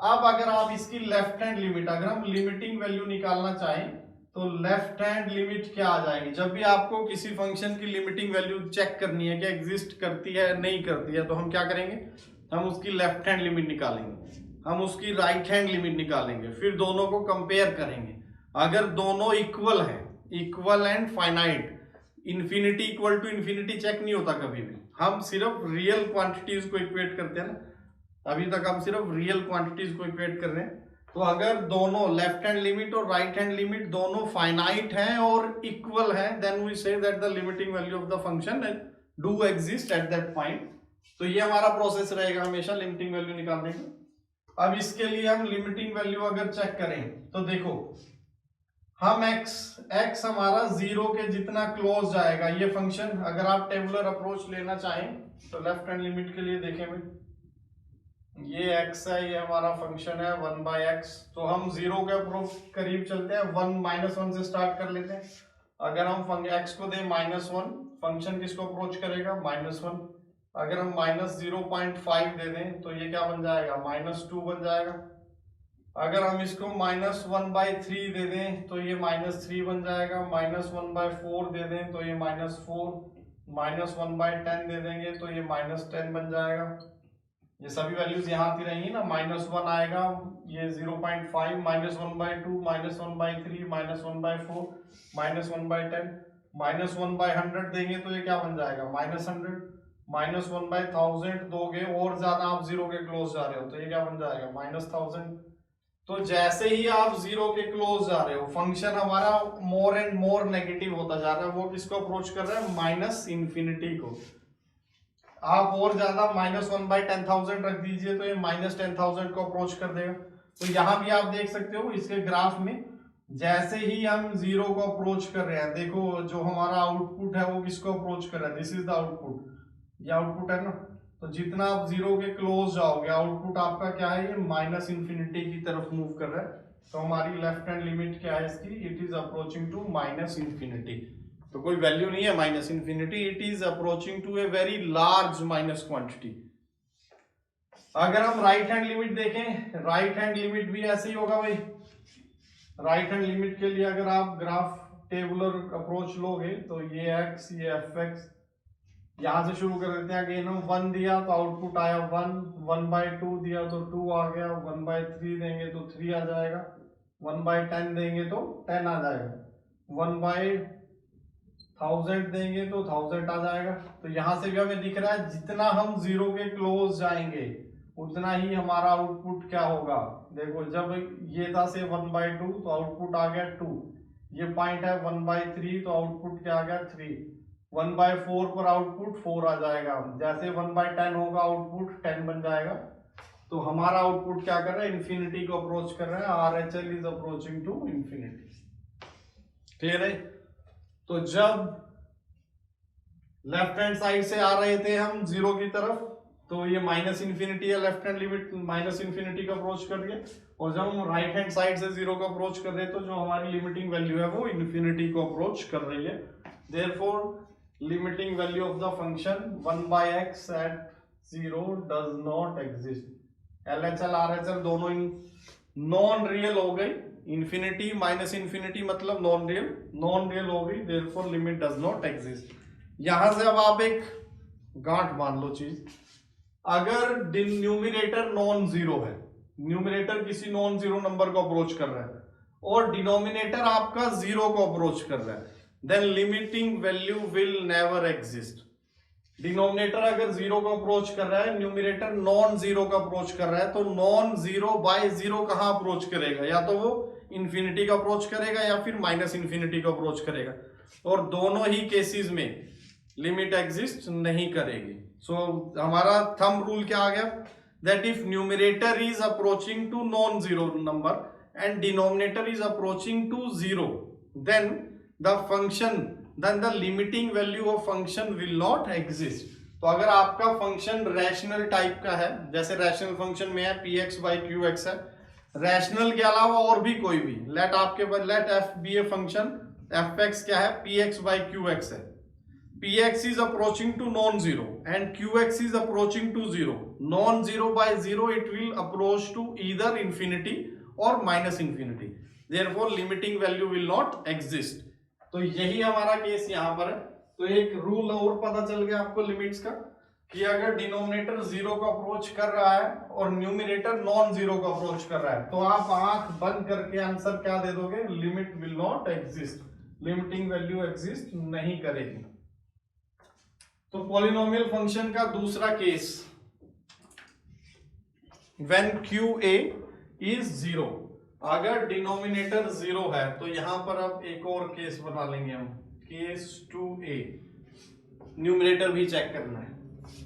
अब अगर आप इसकी लेफ्ट हैंड लिमिट, अगर हम लिमिटिंग वैल्यू निकालना चाहें तो लेफ्ट हैंड लिमिट क्या आ जाएगी, जब भी आपको किसी फंक्शन की लिमिटिंग वैल्यू चेक करनी है कि एग्जिस्ट करती है नहीं करती है, तो हम क्या करेंगे, हम उसकी लेफ्ट हैंड लिमिट निकालेंगे, हम उसकी राइट हैंड लिमिट निकालेंगे, फिर दोनों को कंपेयर करेंगे। अगर दोनों इक्वल है, equal and finite, infinity equal to infinity check नहीं होता कभी भी, हम सिर्फ रियल क्वांटिटीज को इक्वेट करते हैं ना, अभी तक हम सिर्फ रियल क्वांटिटीज को इक्वेट कर रहे हैं। तो अगर दोनों लेफ्ट हैंड लिमिट और राइट हैंड लिमिट दोनों फाइनाइट हैं और इक्वल हैं, then we say that the limiting value of the function do exist at that point. तो ये हमारा प्रोसेस रहेगा हमेशा लिमिटिंग वैल्यू निकालने का। अब इसके लिए हम लिमिटिंग वैल्यू अगर चेक करें तो देखो, हम x हमारा 0 के जितना क्लोज जाएगा ये फंक्शन, अगर आप टेबुलर अप्रोच लेना चाहें तो लेफ्ट हैंड लिमिट के लिए देखें भाई, ये x है, ये हमारा फंक्शन है 1/x। तो हम 0 के अप्रोच करीब चलते हैं, 1 से स्टार्ट कर लेते हैं। अगर हम x को दें -1, फंक्शन किसको अप्रोच करेगा -1। अगर हम -0.5 दे दें तो ये क्या बन जाएगा -2 बन जाएगा। अगर हम इसको -1/3 दे दें तो ये -3 बन जाएगा। -1/4 दे दें तो ये -4, -1/10 दे देंगे तो ये -10 बन जाएगा। ये सभी वैल्यूज यहाँ आती रहेंगी ना, -1 आएगा, ये 0.5, -1/2, -1/3, -1/4, -1/10, -1/100 देंगे तो ये क्या बन जाएगा -100, -1/1000 दोगे और ज्यादा आप 0 के क्लोज जा रहे हो तो ये क्या बन जाएगा -1000। तो जैसे ही आप 0 के क्लोज जा रहे हो, फंक्शन हमारा मोर एंड मोर नेगेटिव होता जा रहा है। वो किसको अप्रोच कर रहा है, -इन्फिनिटी को। आप और ज्यादा -1/10,000 रख दीजिए तो ये -10,000 को अप्रोच कर देगा। तो यहां भी आप देख सकते हो इसके ग्राफ में, जैसे ही हम 0 को अप्रोच कर रहे हैं, देखो जो हमारा आउटपुट है वो किसको अप्रोच कर रहा है, दिस इज द आउटपुट, ये आउटपुट है ना। तो जितना आप 0 के क्लोज जाओगे, आउटपुट आपका क्या है, ये -इन्फिनिटी की तरफ मूव कर रहा है। तो हमारी लेफ्ट हैंड लिमिट क्या है इसकी, it is approaching to -infinity. तो कोई वैल्यू नहीं है -infinity, it is approaching to a very large minus quantity. अगर हम राइट हैंड लिमिट देखें, राइट हैंड लिमिट भी ऐसे ही होगा भाई। राइट हैंड लिमिट के लिए अगर आप ग्राफ टेबुलर अप्रोच लोगे तो ये x, ये fx, यहां से शुरू कर देते हैं। अगेन हम 1 दिया तो आउटपुट आया 1, 1/2 दिया तो 2 आ गया, 1/3 देंगे तो 3 आ जाएगा, 1/10 देंगे तो 10 आ जाएगा, 1/1000 देंगे तो 1000 आ जाएगा। तो यहां से भी हमें दिख रहा है जितना हम 0 के क्लोज जाएंगे उतना ही हमारा आउटपुट क्या होगा। देखो जब ये था से 1/2 तो आउटपुट आ गया 2, ये पॉइंट है 1/3 तो आउटपुट क्या आ गया 3, 1/4 पर आउटपुट 4 आ जाएगा, जैसे 1/10 होगा आउटपुट 10 बन जाएगा। तो हमारा आउटपुट क्या कर रहा है, इन्फिनिटी को अप्रोच कर रहा है, RHL is approaching to infinity. Clear है। तो जब लेफ्ट हैंड साइड से आ रहे थे हम 0 की तरफ, तो ये माइनस इन्फिनिटी है, left hand limit minus infinity का अप्रोच कर रही है, और जब हम राइट हैंड साइड से जीरो का अप्रोच कर रहे हैं तो जो हमारी लिमिटिंग वैल्यू है वो इन्फिनिटी को अप्रोच कर रही है। Therefore limiting value of the function 1/x at 0 does not exist. LHL RHL दोनों नॉन रियल हो गई, इन्फिनिटी माइनस इन्फिनिटी मतलब नॉन रियल हो गई, therefore limit does not exist. यहां से अब आप एक गांठ मान लो चीज, अगर न्यूमिनेटर नॉन जीरो है, न्यूमिनेटर किसी नॉन जीरो नंबर को अप्रोच कर रहा है और डिनोमिनेटर आपका जीरो को अप्रोच कर रहा है, then limiting value will never exist. Denominator अगर जीरो को अप्रोच कर रहा है, न्यूमिनेटर नॉन जीरो का अप्रोच कर रहा है, तो नॉन जीरो बाय जीरो कहां अप्रोच करेगा, या तो वो इंफिनिटी का अप्रोच करेगा या फिर माइनस इंफिनिटी का अप्रोच करेगा, और दोनों ही केसेस में लिमिट एग्जिस्ट नहीं करेगी। सो हमारा थंब रूल क्या आ गया, that if numerator is approaching to non zero number and denominator is approaching to zero, then the limiting value of function will not exist. तो अगर आपका फंक्शन रैशनल टाइप का है, जैसे रैशनल फंक्शन में है px/qx है, रैशनल के अलावा और भी कोई भी, let f be a function, fx क्या है, px/qx है, px is approaching to non-zero and qx is approaching to zero. Non-zero by zero, it will approach to either infinity or minus infinity. Therefore, limiting value will not exist. तो यही हमारा case यहाँ पर है। तो एक rule और पता चल गया आपको लिमिट्स का, कि अगर डिनोमिनेटर जीरो का अप्रोच कर रहा है और न्यूमिनेटर नॉन जीरो का अप्रोच कर रहा है, तो आप आंख बंद करके आंसर क्या दे दोगे, limit will not exist, limiting value exist नहीं करेगी। तो पॉलिनोमियल फंक्शन का दूसरा case, when QA is zero, अगर डिनोमिनेटर जीरो है, तो यहां पर अब एक और केस बना लेंगे हम, केस 2A। न्यूमिनेटर भी चेक करना है,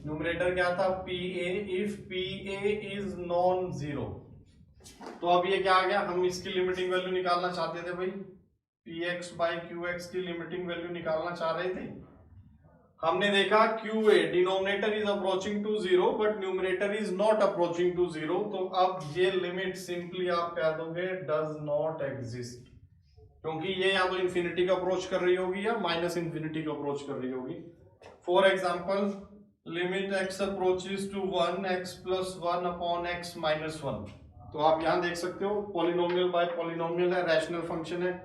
न्यूमिनेटर क्या था, PA, if PA is non zero. तो अब ये क्या आ गया, हम इसकी लिमिटिंग वैल्यू निकालना चाहते थे भाई, px/qx की लिमिटिंग वैल्यू निकालना चाह रहे थे। हमने देखा QA denominator is approaching to zero but numerator is not approaching to zero, तो अब ये लिमिट सिंपली आप कह दोगे डज नॉट एग्जिस्ट, क्योंकि ये या तो इंफिनिटी का अप्रोच कर रही होगी या माइनस इंफिनिटी का अप्रोच कर रही होगी। For example, limit x approaches to 1 x + 1 upon x - 1। तो आप यहां देख सकते हो, पॉलिनोमियल बाय पॉलिनोमियल है, रैशनल फंक्शन है,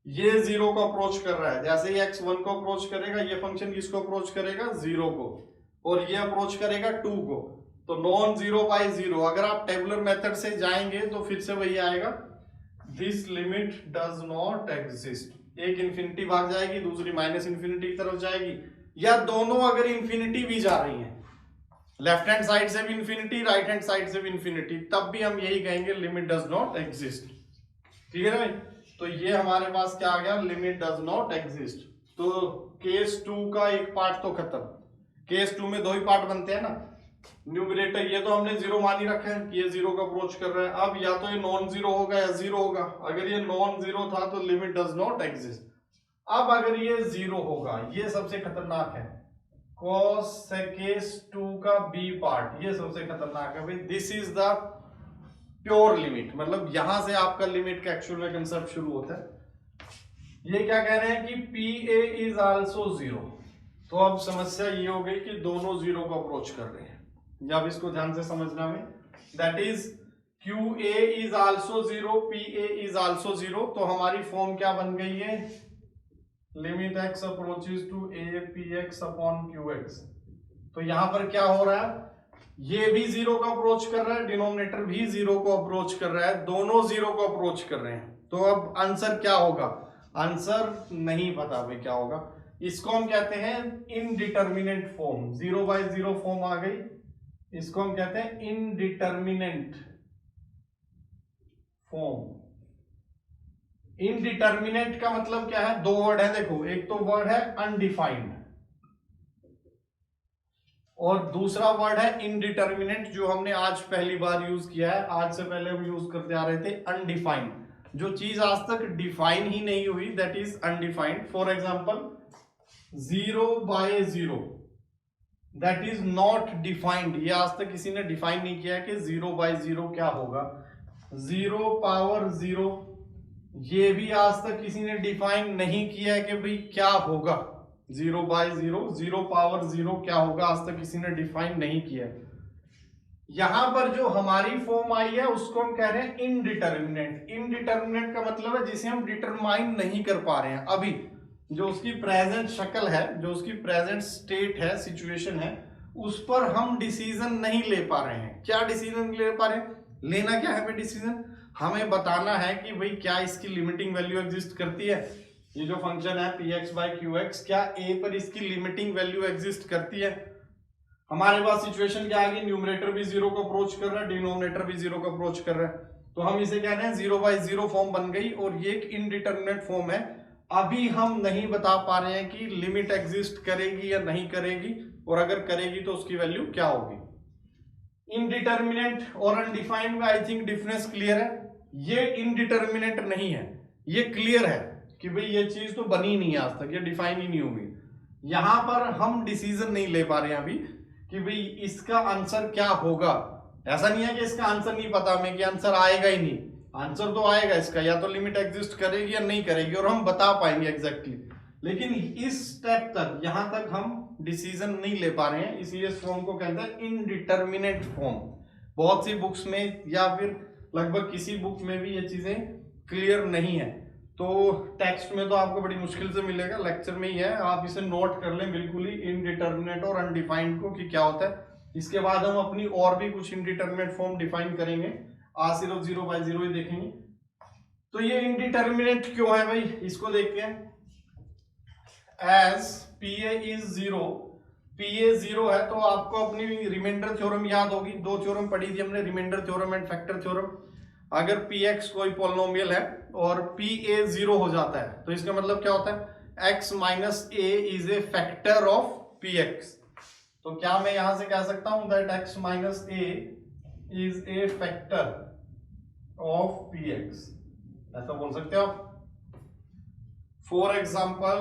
ये जीरो को अप्रोच कर रहा है, जैसे ही x 1 को अप्रोच करेगा, ये फंक्शन किसको अप्रोच करेगा, जीरो को, और ये अप्रोच करेगा 2 को। तो नॉन जीरो बाय जीरो, अगर आप टेबुलर मेथड से जाएंगे तो फिर से वही आएगा, this limit does not exist. एक इंफिनिटी भाग जाएगी, दूसरी माइनस इंफिनिटी की तरफ जाएगी, या दोनों अगर इंफिनिटी भी जा रही है, लेफ्ट हैंड साइड से भी इंफिनिटी, राइट हैंड साइड से भी इंफिनिटी, तब भी हम यही कहेंगे लिमिट डज नॉट एग्जिस्ट। ठीक है ना भाई, तो ये हमारे पास क्या आ गया, लिमिट डज नॉट एग्जिस्ट। तो केस 2 का एक पार्ट तो खत्म। केस 2 में दो ही पार्ट बनते हैं ना, न्यूमिनेटर ये तो हमने जीरो मान ही रखा है कि ये जीरो का अप्रोच कर रहा है, अब या तो ये नॉन जीरो होगा या जीरो होगा। अगर ये नॉन जीरो था तो लिमिट डज नॉट एग्जिस्ट। अब अगर ये जीरो होगा, ये सबसे खतरनाक है, cos केस 2 का बी पार्ट, ये सबसे खतरनाक है भाई, this is the pure limit, मतलब यहां से आपका लिमिट का एक्चुअल में कंसेप्ट शुरू होता है। ये क्या कह रहे हैं कि PA इज आल्सो जीरो। तो अब समस्या ये हो गई कि दोनों जीरो को अप्रोच कर रहे हैं, जब इसको ध्यान से समझना में, that is QA is also zero, PA is also zero. तो हमारी फॉर्म क्या बन गई है, limit x approaches to A px upon qx। तो यहां पर क्या हो रहा है, ये भी जीरो को अप्रोच कर रहा है, डिनोमिनेटर भी जीरो को अप्रोच कर रहा है, दोनों जीरो को अप्रोच कर रहे हैं। तो अब आंसर क्या होगा, आंसर नहीं पता भाई क्या होगा। इसको हम कहते हैं इनडिटर्मिनेंट फॉर्म, 0/0 फॉर्म आ गई, इसको हम कहते हैं इनडिटर्मिनेंट फॉर्म। इनडिटर्मिनेंट का मतलब क्या है, दो वर्ड है, देखो, एक तो वर्ड है अनडिफाइंड और दूसरा वर्ड है इनडिटर्मिनेंट, जो हमने आज पहली बार यूज किया है। आज से पहले हम यूज करते आ रहे थे अनडिफाइंड, जो चीज आज तक डिफाइन ही नहीं हुई, that is undefined. For example 0/0, that is not defined, ये आज तक किसी ने डिफाइन नहीं किया है कि 0/0 क्या होगा, 0 पावर 0, ये भी आज तक किसी ने डिफाइन नहीं किया है कि भाई क्या होगा 0/0, 0 पावर 0 क्या होगा, आज तक किसी ने डिफाइन नहीं किया है। यहां पर जो हमारी फॉर्म आई है उसको हम कह रहे हैं इनडिटर्मिनेट। इनडिटर्मिनेट का मतलब है जिसे हम डिटरमाइन नहीं कर पा रहे हैं अभी, जो उसकी प्रेजेंट शक्ल है, जो उसकी प्रेजेंट स्टेट है, सिचुएशन है, उस पर हम डिसीजन नहीं ले पा रहे हैं। क्या डिसीजन नहीं ले पा रहे हैं? लेना क्या है हमें डिसीजन? हमें बताना है कि भाई क्या इसकी लिमिटिंग वैल्यू एग्जिस्ट करती है, ये जो फंक्शन है px/qx, क्या a पर इसकी लिमिटिंग वैल्यू एग्जिस्ट करती है। हमारे पास सिचुएशन क्या आ गई, न्यूमरेटर भी 0 को अप्रोच कर रहा है, डिनोमिनेटर भी 0 को अप्रोच कर रहा है, तो हम इसे कह रहे हैं 0/0 फॉर्म बन गई, और ये एक इनडिटर्मिनेट फॉर्म है। अभी हम नहीं बता पा रहे हैं कि लिमिट एग्जिस्ट करेगी या नहीं करेगी, और अगर करेगी तो उसकी वैल्यू क्या होगी। इनडिटर्मिनेट और अनडिफाइंड में आई थिंक डिफरेंस क्लियर है। ये इनडिटर्मिनेट नहीं है, ये क्लियर है कि भाई ये चीज तो बनी नहीं है आज तक, ये डिफाइन ही नहीं होगी। यहां पर हम डिसीजन नहीं ले पा रहे हैं अभी कि भाई इसका आंसर क्या होगा। ऐसा नहीं है कि इसका आंसर नहीं पता हमें, कि आंसर आएगा ही नहीं, आंसर तो आएगा इसका, या तो लिमिट एग्जिस्ट करेगी या नहीं करेगी, और हम बता पाएंगे एग्जैक्टली। लेकिन इस स्टेप तक, यहां तक हम डिसीजन नहीं ले पा रहे हैं, इसलिए इस फॉर्म को कहते हैं इनडिटर्मिनेट फॉर्म। बहुत सी बुक्स में या फिर लगभग किसी बुक में भी ये चीजें क्लियर नहीं है, तो टेक्स्ट में तो आपको बड़ी मुश्किल से मिलेगा, लेक्चर में ही है, आप इसे नोट कर लें बिल्कुल ही, इनडिटर्मिनेट और अनडिफाइंड को, कि क्या होता है। इसके बाद हम अपनी और भी कुछ इनडिटर्मिनेट फॉर्म डिफाइन करेंगे, आज सिर्फ 0/0 ही देखेंगे। तो ये इनडिटर्मिनेट क्यों है भाई, इसको देखते हैं। एज PA इज 0, PA 0 है, तो आपको अपनी रिमाइंडर थ्योरम याद होगी, दो थ्योरम पढ़ी थी हमने, remainder theorem and factor theorem. अगर px कोई पॉलिनोमियल है और PA 0 हो जाता है, तो इसका मतलब क्या होता है, x minus a is a factor of px। तो क्या मैं यहां से कह सकता हूं that x minus a is a factor of px, ऐसा बोल सकते हो आप। फॉर एग्जाम्पल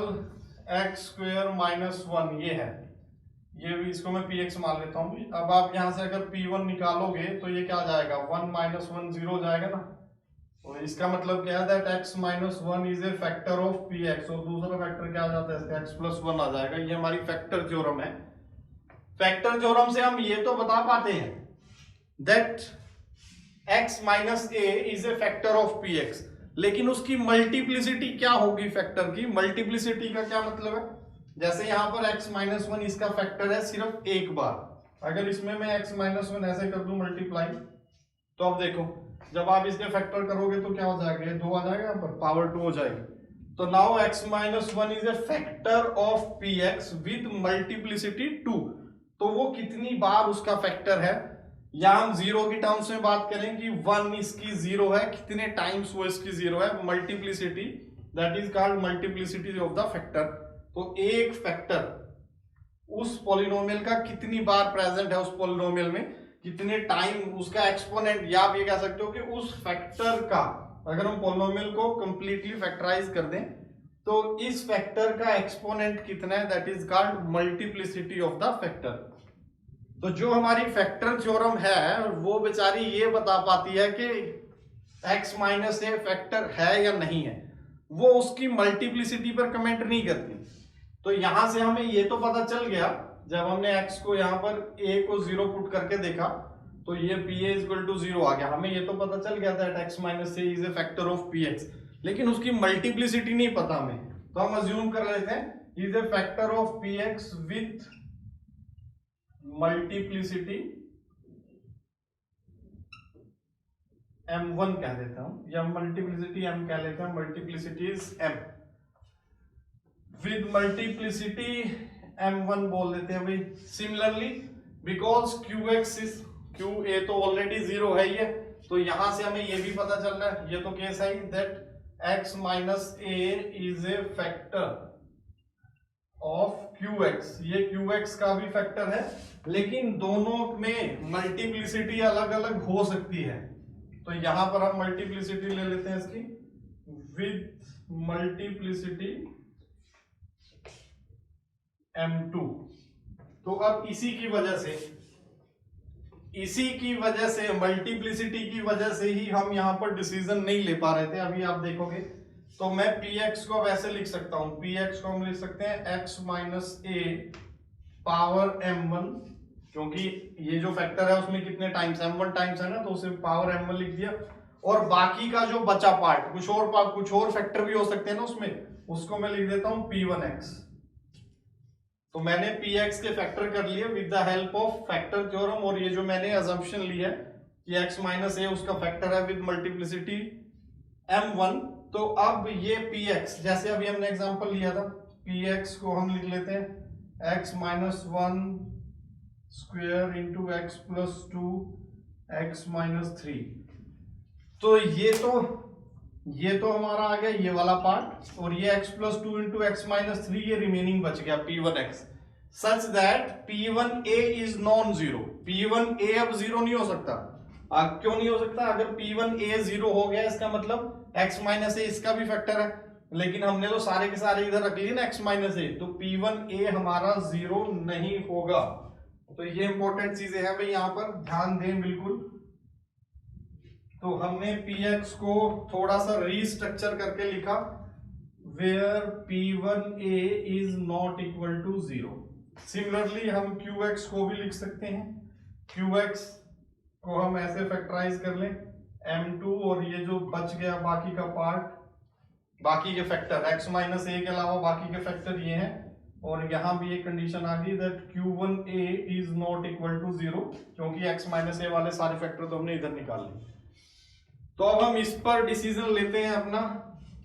x² माइनस 1 ये है, ये भी, इसको मैं px मान लेता हूं। अब आप यहां से अगर p1 निकालोगे तो ये क्या आ जाएगा, 1 माइनस 1 0 हो जाएगा ना। तो इसका मतलब क्या है, that x minus 1 is a factor of px, और दूसरा फैक्टर क्या आ जाता है इसका, x प्लस 1 आ जाएगा। ये हमारी फैक्टर थ्योरम है। फैक्टर थ्योरम से हम ये तो बता पाते हैं that x minus a is a factor of px, लेकिन उसकी मल्टीप्लिसिटी क्या होगी फैक्टर की। मल्टीप्लिसिटी का क्या मतलब है, जैसे यहां पर x माइनस 1 इसका फैक्टर है सिर्फ एक बार, अगर इसमें मैं x माइनस 1 ऐसे कर दूं मल्टीप्लाई, तो अब देखो जब आप इसके फैक्टर करोगे तो क्या हो जाएगा, 2 आ जाएगा, यहाँ पर पावर 2 हो जाएगी। तो now x minus 1 is a factor of px with multiplicity 2, तो वो कितनी बार उसका फैक्टर है, या हम 0 की टर्म्स में बात करें कि 1 इसकी 0 है, कितने टाइम्स वो इसकी 0 है, multiplicity, that is called multiplicity of the factor. तो एक फैक्टर उस पॉलिनोमियल का कितनी बार प्रेजेंट है, उस पॉलिनोमियल में कितने टाइम उसका एक्सपोनेंट, या आप ये कह सकते हो कि उस फैक्टर का, अगर हम पॉलिनोमियल को कंप्लीटली फैक्टराइज कर दें तो इस फैक्टर का एक्सपोनेंट कितना है, that is called multiplicity of the factor. तो जो हमारी फैक्टर थ्योरम है वो बेचारी ये बता पाती है कि x माइनस ए फैक्टर है या नहीं है, वो उसकी मल्टीप्लिसिटी पर कमेंट नहीं करती। तो यहां से हमें ये तो पता चल गया, जब हमने x को यहां पर a को 0 पुट करके देखा तो ये PA इक्वल टू 0 आ गया, हमें ये तो पता चल गया था x minus A is a factor of px, लेकिन उसकी मल्टीप्लिसिटी नहीं पता हमें। तो हम अज्यूम कर लेते हैं is a factor of px with multiplicity m1 कह देता हूं, या मल्टीप्लिसिटी m कह लेते हैं, multiplicity is m, with multiplicity m1 बोल देते हैं भाई। Similarly because qx is qa तो ऑलरेडी 0 है ये, तो यहां से हमें ये भी पता चल रहा है, ये तो केस है that x minus a is a factor of qx, ये qx का भी फैक्टर है, लेकिन दोनों में मल्टीप्लिसिटी अलग अलग हो सकती है। तो यहां पर हम मल्टीप्लिसिटी ले लेते हैं इसकी, विद मल्टीप्लिसिटी m2, तो अब इसी की वजह से मल्टीप्लिसिटी की वजह से ही हम यहां पर डिसीजन नहीं ले पा रहे थे। अभी आप देखोगे तो मैं px को वैसे लिख सकता हूं, px को हम लिख सकते हैं x minus a power m1, क्योंकि ये जो फैक्टर है उसमें कितने टाइम्स m1 टाइम्स है ना, तो उसे पावर m1 लिख दिया। और बाकी का जो बचा पार्ट, कुछ और फैक्टर भी हो सकते हैं ना उसमें, उसको मैं लिख देता हूं p1x। तो मैंने px के फैक्टर कर लिए with the help of factor theorem, और ये जो मैंने अजम्पशन ली है कि x माइनस a उसका फैक्टर है विद मल्टीप्लिसिटी m1। तो अब ये px, जैसे अभी हमने एग्जांपल लिया था, px को हम लिख लेते हैं x minus 1 square into x plus 2 x minus 3। तो ये तो हमारा आ गया ये वाला पार्ट, और ये x plus 2 into x minus 3 ये रिमेनिंग बच गया p1x, such that p1a is non zero. p1a अब जीरो नहीं हो सकता। क्यों नहीं हो सकता? अगर p1a जीरो हो गया इसका मतलब x माइनस a इसका भी फैक्टर है, लेकिन हमने तो सारे के सारे इधर रख लिए ना x माइनस a, तो p1a हमारा जीरो नहीं होगा। तो ये इंपॉर्टेंट चीजें हैं भाई, यहां पर ध्यान दें बिल्कुल। तो हमने px को थोड़ा सा रीस्ट्रक्चर करके लिखा, where p1a is not equal to zero. Similarly हम qx को भी लिख सकते हैं, qx को हम ऐसे फैक्टराइज कर लें m2, और ये जो बच गया बाकी का पार्ट, बाकी के फैक्टर x माइनस a के अलावा बाकी के फैक्टर ये हैं, और यहां भी एक कंडीशन आ गई that q1a is not equal to zero, क्योंकि x माइनस a वाले सारे फैक्टर तो हमने इधर निकाल लिए। तो अब हम इस पर डिसीजन लेते हैं अपना।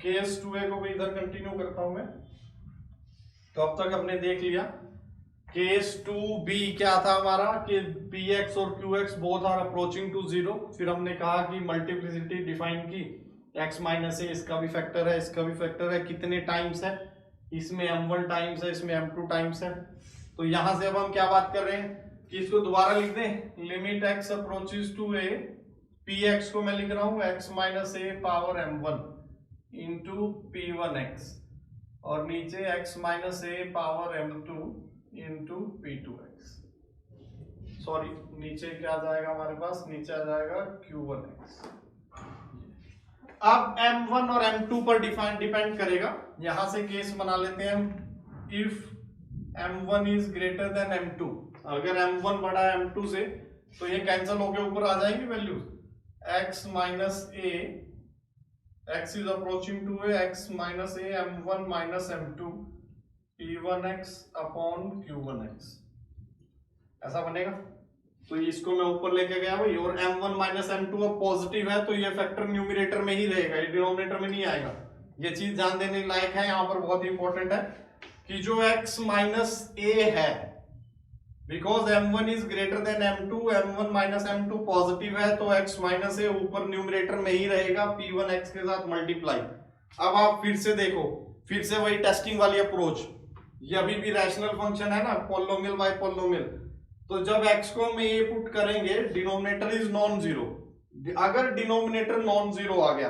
केस 2a को भी इधर कंटिन्यू करता हूं मैं। तो अब तक हमने देख लिया केस 2b क्या था हमारा, कि px और qx both are approaching to zero. फिर हमने कहा कि मल्टीप्लिसिटी डिफाइन की, x माइनस a इसका भी फैक्टर है, इसका भी फैक्टर है, कितने टाइम्स है, इसमें m1 टाइम्स है, इसमें m2 टाइम्स है। तो यहां से अब हम क्या बात कर रहे हैं कि इसको दोबारा लिख दें, limit x approaches to a, px को मैं लिख रहा हूं x minus a power m1 into p1x, और नीचे x minus a power m2 into p2x। Sorry, नीचे क्या जाएगा हमारे पास, नीचे आ जाएगा q1x। अब m1 और m2 पर डिपेंड करेगा। यहां से केस बना लेते हैं हम, if m1 is greater then m2। अगर m1 बड़ा है m2 से, तो ये कैंसिल होकर ऊपर आ जाएंगे values, x minus a, x is approaching to a, x minus a m1 minus m2 p1x upon q1x, ऐसा बनेगा। तो इसको मैं ऊपर लेके गया भाई, और m1 माइनस m2 अब पॉजिटिव है, तो ये फैक्टर न्यूमरेटर में ही रहेगा, ये डिनोमिनेटर में नहीं आएगा। ये चीज ध्यान देने लायक है, यहां पर बहुत ही इंपॉर्टेंट है कि जो x माइनस a है, because m1 is greater then m2, m1 minus m2 positive है, तो x माइनस a ऊपर न्यूमरेटर में ही रहेगा p1x के साथ मल्टीप्लाई। अब आप फिर से देखो, फिर से वही टेस्टिंग वाली अप्रोच, ये अभी भी रैशनल फंक्शन है ना, पॉलिनोमियल बाय पॉलिनोमियल। तो जब x को हम a पुट करेंगे, डिनोमिनेटर इज नॉन जीरो। अगर डिनोमिनेटर नॉन जीरो आ गया,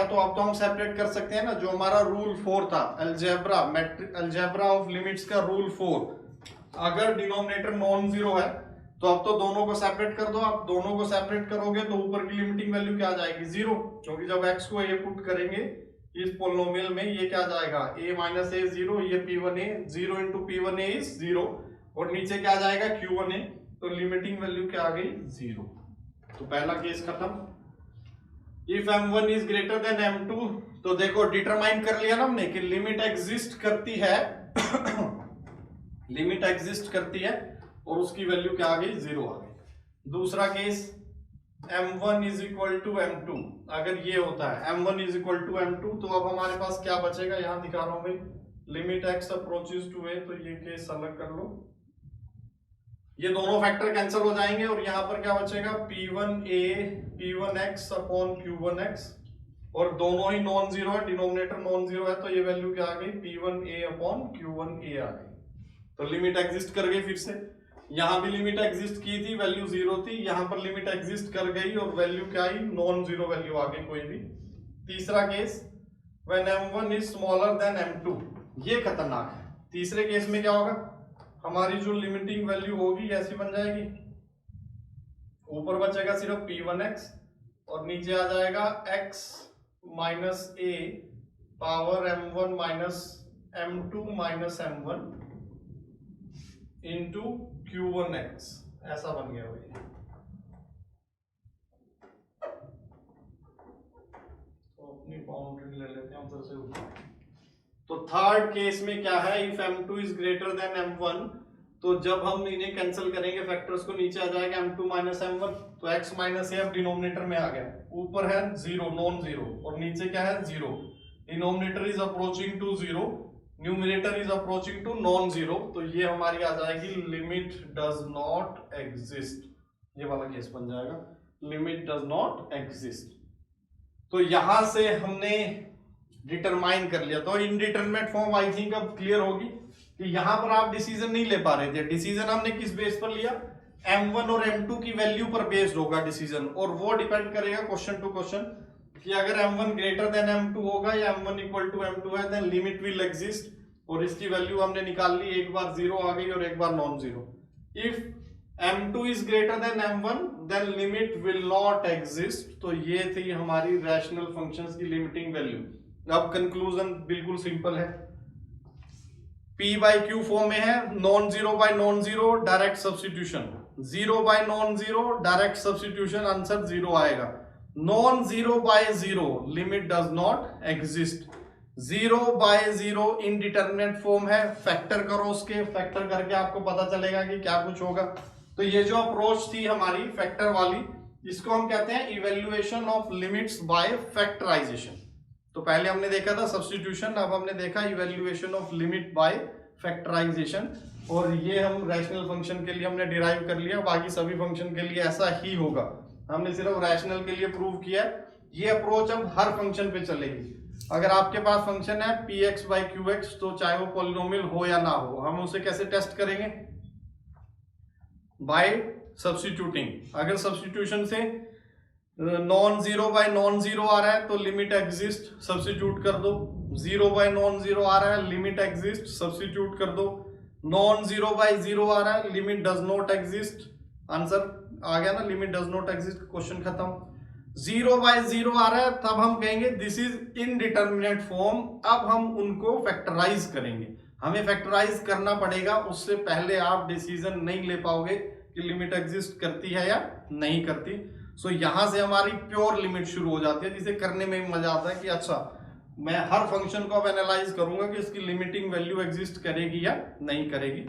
तो अब तो हम सेपरेट कर सकते हैं ना, जो हमारा रूल 4 था, अलजेब्रा ऑफ लिमिट्स का रूल 4। अगर डिनोमिनेटर नॉन जीरो है तो अब तो दोनों को सेपरेट कर दो। आप दोनों को सेपरेट करोगे तो ऊपर की लिमिटिंग वैल्यू क्या आ जाएगी, जीरो, क्योंकि जब x को a पुट करेंगे इस पोलिनोमियल में, ये क्या जाएगा, a माइनस a जीरो, ये p1a, zero into p1a is zero, और नीचे क्या जाएगा q1a, तो लिमिटिंग वैल्यू क्या आ गई, जीरो। तो पहला केस खत्म। If m1 is greater then m2, तो देखो डिटरमाइन कर लिया ना हमने कि लिमिट एग्जिस्ट करती है लिमिट एग्जिस्ट करती है, और उसकी वैल्यू क्या आ गई, जीरो आ गई। दूसरा case m1 is equal to m2, अगर ये होता है m1 is equal to m2, तो अब हमारे पास क्या बचेगा, यहां दिखा रहा हूं भाई, limit x approaches to a, तो ये केस अलग कर लो, ये दोनों फैक्टर कैंसिल हो जाएंगे, और यहां पर क्या बचेगा, p1a p1x अपॉन q1x, और दोनों ही नॉन जीरो है, डिनोमिनेटर नॉन जीरो है, तो ये वैल्यू क्या आ गई, p1a अपॉन q1a आ गई। तो लिमिट एग्जिस्ट कर गई, फिर से यहां भी लिमिट एग्जिस्ट की थी, वैल्यू जीरो थी, यहां पर लिमिट एग्जिस्ट कर गई और वैल्यू क्या आई, नॉन जीरो वैल्यू आ गई कोई भी। तीसरा case, when m1 is smaller than m2, ये खतरनाक है। तीसरे केस में क्या होगा, हमारी जो लिमिटिंग वैल्यू होगी ऐसी बन जाएगी, ऊपर बचेगा सिर्फ p1x और नीचे आ जाएगा x minus a power m1 minus m2 minus m1 into q1x, ऐसा बन गया भाई। तो अपनी बाउंड्री ले लेते हैं उधर से ऊपर। तो थर्ड केस में क्या है, if m2 is greater than m1, तो जब हम इन्हें कैंसिल करेंगे फैक्टर्स को, नीचे आ जाएगा m2 माइनस m1, तो x माइनस a अब डिनोमिनेटर में आ गया, ऊपर है 0 नॉन जीरो और नीचे क्या है 0, denominator is approaching to 0, numerator is approaching to non zero, तो ये हमारी आ जाएगी लिमिट डज नॉट एग्जिस्ट, ये वाला केस बन जाएगा, लिमिट डज नॉट एग्जिस्ट। तो यहां से हमने डिटरमाइन कर लिया। तो इनडिटरमिनेट फॉर्म आई थिंक अब क्लियर होगी कि यहां पर आप डिसीजन नहीं ले पा रहे थे। डिसीजन हमने किस बेस पर लिया, m1 और m2 की वैल्यू पर बेस्ड होगा डिसीजन, और वो डिपेंड करेगा क्वेश्चन टू क्वेश्चन कि अगर m1 ग्रेटर देन m2 होगा या m1 इक्वल टू m2 है, देन लिमिट विल एग्जिस्ट, और इसकी वैल्यू हमने निकाल ली, एक बार 0 आ गई और एक बार non zero. If m2 is greater than m1 then limit will not exist. तो ये थी हमारी रैशनल फंक्शंस की लिमिटिंग वैल्यू। अब कंक्लूजन बिल्कुल सिंपल है, p बाई क्यू फॉर्म में है, non zero by non zero direct substitution, 0 by non zero direct substitution, answer 0 आएगा। Non zero by zero limit does not exist, 0 by 0 indeterminate form है, factor करो उसके, factor करके आपको पता चलेगा कि क्या कुछ होगा। तो ये जो अप्रोच थी हमारी फैक्टर वाली, इसको हम कहते हैं evaluation of limits by factorization. तो पहले हमने देखा था सब्स्टिट्यूशन, अब हमने देखा evaluation of limit by factorization, और ये हम रैशनल फंक्शन के लिए हमने डिराइव कर लिया, बाकी सभी फंक्शन के लिए ऐसा ही होगा। हमने सिर्फ रैशनल के लिए प्रूव किया। ये अप्रोच अब हर फंक्शन पे चलेगी। अगर आपके पास फंक्शन है px बाई qx, तो चाहे वो पॉलिनोमियल हो या ना हो, हम उसे कैसे टेस्ट करेंगे, बाय सब्स्टिट्यूटिंग। अगर सब्स्टिट्यूशन से non zero by non zero आ रहा है तो लिमिट एग्जिस्ट, सब्स्टिट्यूट कर दो। 0 बाय नॉन जीरो आ रहा है, लिमिट एग्जिस्ट, सब्स्टिट्यूट कर दो। नॉन जीरो बाय जीरो आ रहा है, limit does not exist, answer आ गया ना, limit does not exist, question खत्म। 0 बाय 0 आ रहा है, तब हम कहेंगे दिस इज इनडिटरमिनेट फॉर्म। अब हम उनको फैक्टराइज करेंगे, हमें फैक्टराइज करना पड़ेगा, उससे पहले आप डिसीजन नहीं ले पाओगे कि लिमिट एग्जिस्ट करती है या नहीं करती। सो यहां से हमारी प्योर लिमिट शुरू हो जाती है, जिसे करने में मजा आता है कि अच्छा मैं हर फंक्शन को अब एनालाइज करूंगा कि इसकी लिमिटिंग वैल्यू एग्जिस्ट करेगी या नहीं करेगी।